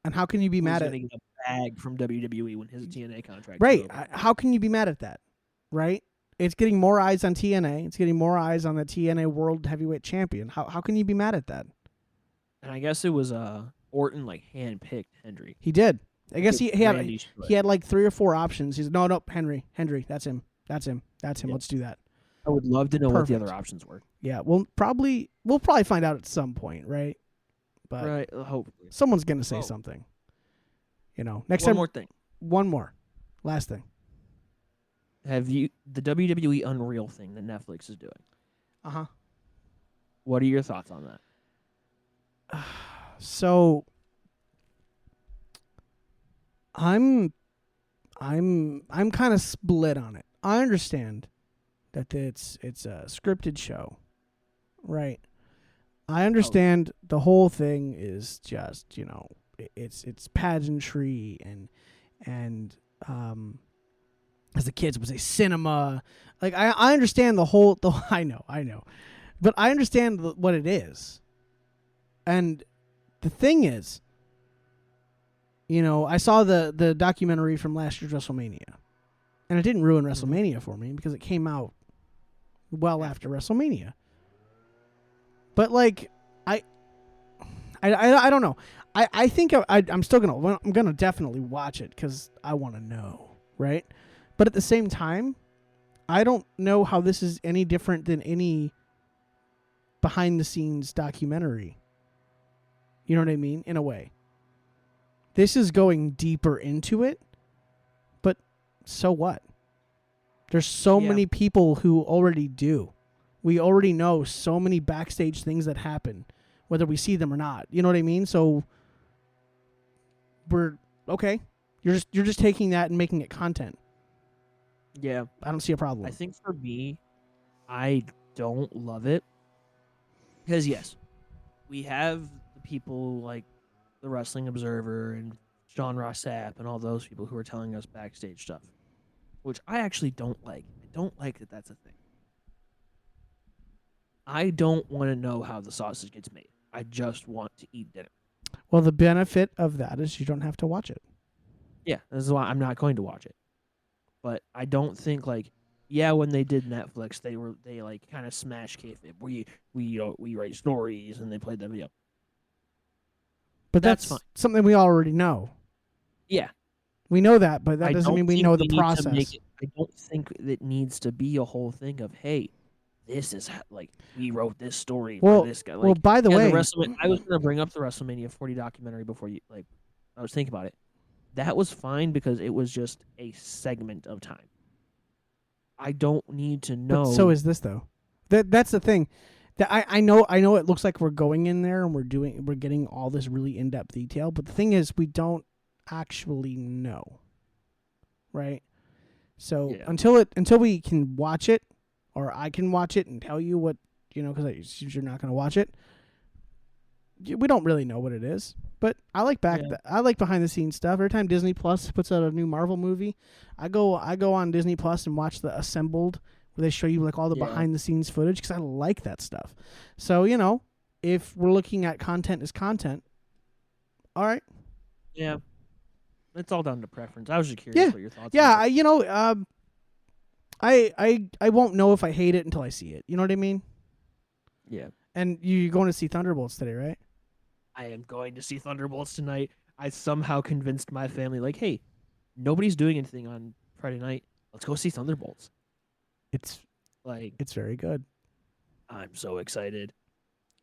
And how can you be mad at getting a bag from WWE when his TNA contract? Right. How can you be mad at that? Right? It's getting more eyes on TNA. It's getting more eyes on the TNA World Heavyweight Champion. How can you be mad at that? And I guess it was Orton handpicked Hendry. He did. I guess he had Randy's he had like 3 or 4 options. He's no, Henry, that's him. Yeah. Let's do that. I would love to know what the Perfect. other options were. Yeah, we'll probably find out at some point, right? But Right, hopefully. someone's gonna say something. You know, next One time. more thing. One more, last thing. Have you the WWE Unreal thing that Netflix is doing? Uh-huh. What are your thoughts on that? So I'm kind of split on it. I understand that it's a scripted show, right? I understand the whole thing is just, you know, it's pageantry and as the kids would say, cinema. Like I understand I know, but I understand what it is. And the thing is, you know, I saw the documentary from last year's WrestleMania, and it didn't ruin WrestleMania for me because it came out well after WrestleMania. But like, I don't know. I think I'm still gonna definitely watch it because I want to know, right? But at the same time, I don't know how this is any different than any behind the scenes documentary. You know what I mean? In a way. This is going deeper into it, but so what? There's so many people who already do. We already know so many backstage things that happen, whether we see them or not. You know what I mean? So we're okay. You're just taking that and making it content. Yeah. I don't see a problem. I think for me, I don't love it. Because, yes, we have the people like the Wrestling Observer and John Ross Sapp and all those people who are telling us backstage stuff, which I actually don't like. I don't like that that's a thing. I don't want to know how the sausage gets made. I just want to eat dinner. Well, the benefit of that is you don't have to watch it. Yeah, this is why I'm not going to watch it. But I don't think when they did Netflix, they like kind of smash kayfabe. We write stories and they played the video. But that's fine. something we already know. Yeah, we know that, but that doesn't mean we know the process. I don't think it needs to be a whole thing of, hey, this is we wrote this story for this guy. Well, by the way, I was going to bring up the WrestleMania 40 documentary before you I was thinking about it. That was fine because it was just a segment of time. I don't need to know. But so is this though. That's the thing. That I know it looks like we're going in there and we're getting all this really in-depth detail, but the thing is we don't actually know. Right? So until we can watch it, or I can watch it and tell you what, you know, because you're not going to watch it, we don't really know what it is. But I like I like behind the scenes stuff. Every time Disney Plus puts out a new Marvel movie, I go on Disney Plus and watch the Assembled, where they show you like all the behind the scenes footage, because I like that stuff. So if we're looking at content as content, all right. Yeah, it's all down to preference. I was just curious what your thoughts. Yeah, were. I won't know if I hate it until I see it. You know what I mean? Yeah. And you're going to see Thunderbolts today, right? I am going to see Thunderbolts tonight. I somehow convinced my family, like, hey, nobody's doing anything on Friday night. Let's go see Thunderbolts. It's very good. I'm so excited,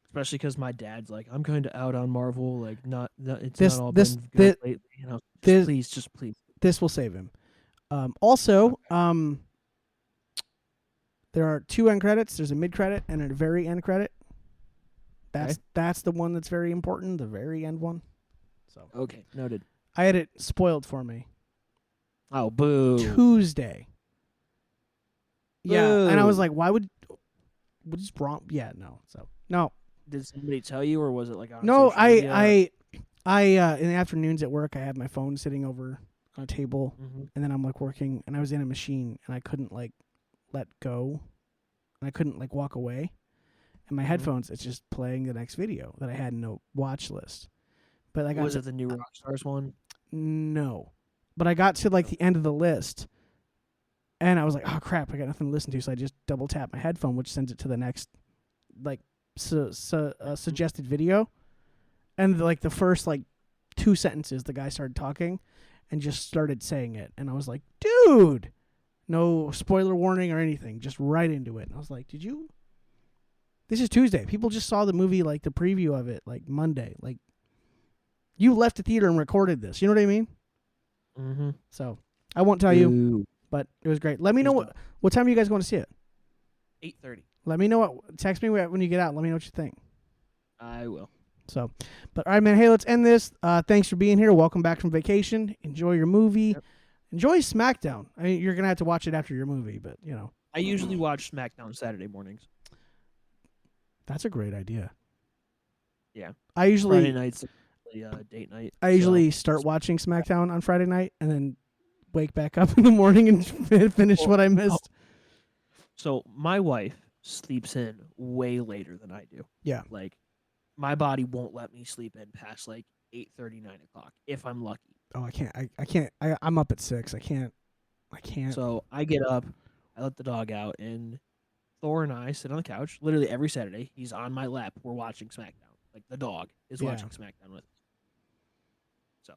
especially because my dad's like, I'm kind of out on Marvel. Like, it's not all been good lately. Just please. This will save him. Also, there are 2 end credits. There's a mid credit and a very end credit. That's the one that's very important, the very end one. So okay, noted. I had it spoiled for me. Oh, boo! Tuesday. Boo. Yeah, and I was like, why would what's wrong? Yeah, no. So no. Did somebody tell you, or was it like on no? social media? I in the afternoons at work, I had my phone sitting over on a table, and then I'm like working, and I was in a machine, and I couldn't like let go, and I couldn't like walk away. And my headphones, it's just playing the next video that I had in a watch list. But I got was it the new Rockstars one? No, but I got to like the end of the list, and I was like, "Oh crap, I got nothing to listen to." So I just double tap my headphone, which sends it to the next, like, suggested video, and like the first like 2 sentences, the guy started talking, and just started saying it, and I was like, "Dude, no spoiler warning or anything, just right into it." And I was like, "Did you?" This is Tuesday. People just saw the movie, like the preview of it, like Monday. Like, you left the theater and recorded this. You know what I mean? Mm-hmm. So I won't tell you, but it was great. Let me know what time are you guys going to see it? 8:30. Let me know text me when you get out. Let me know what you think. I will. So, but all right, man. Hey, let's end this. Thanks for being here. Welcome back from vacation. Enjoy your movie. Yep. Enjoy SmackDown. I mean, you're gonna have to watch it after your movie, but I usually watch SmackDown Saturday mornings. That's a great idea. Yeah. I usually Friday night's date night. I usually start watching SmackDown on Friday night and then wake back up in the morning and finish what I missed. So my wife sleeps in way later than I do. Yeah. Like, my body won't let me sleep in past like 8:30, 9 o'clock if I'm lucky. Oh, I can't. I can't. I'm up at 6. I can't. So I get up, I let the dog out, and Thor and I sit on the couch literally every Saturday. He's on my lap. We're watching SmackDown. Like, the dog is watching SmackDown with us. So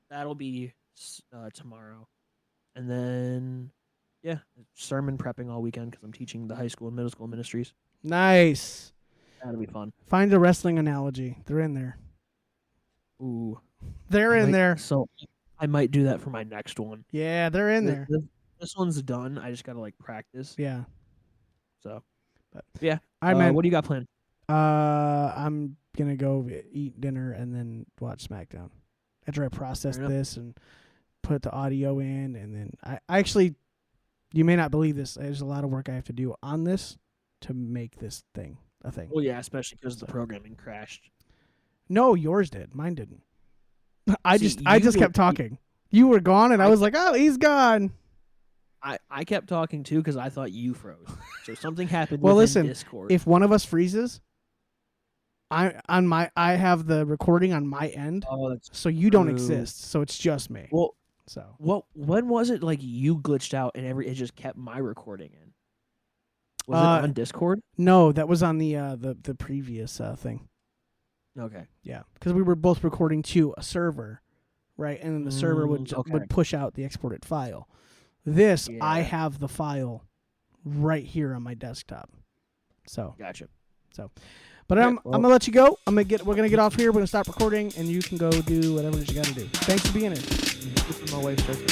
that'll be tomorrow. And then, sermon prepping all weekend because I'm teaching the high school and middle school ministries. Nice. That'll be fun. Find a wrestling analogy. They're in there. Ooh. They're in there. So I might do that for my next one. Yeah, they're in there. This one's done. I just got to like practice. Yeah. So, but yeah. All right, man. What do you got planned? I'm going to go eat dinner and then watch SmackDown. After I process this and put the audio in, and then I actually, you may not believe this, there's a lot of work I have to do on this to make this thing a thing. Well, yeah, especially because the programming crashed. No, yours did. Mine didn't. I just kept talking. You were gone, and I was like, "Oh, he's gone." I kept talking too because I thought you froze. So something happened. Well, within listen, Discord. if one of us freezes, I have the recording on my end, so you don't exist. So it's just me. Well, so when was it like you glitched out and it just kept my recording in? Was it on Discord? No, that was on the previous thing. Okay. Yeah, because we were both recording to a server, right? And then the server would push out the exported file. This, I have the file right here on my desktop. So gotcha. So, but I'm gonna let you go. We're gonna get off here. We're gonna stop recording, and you can go do whatever it is you gotta do. Thanks for being here. My wife starts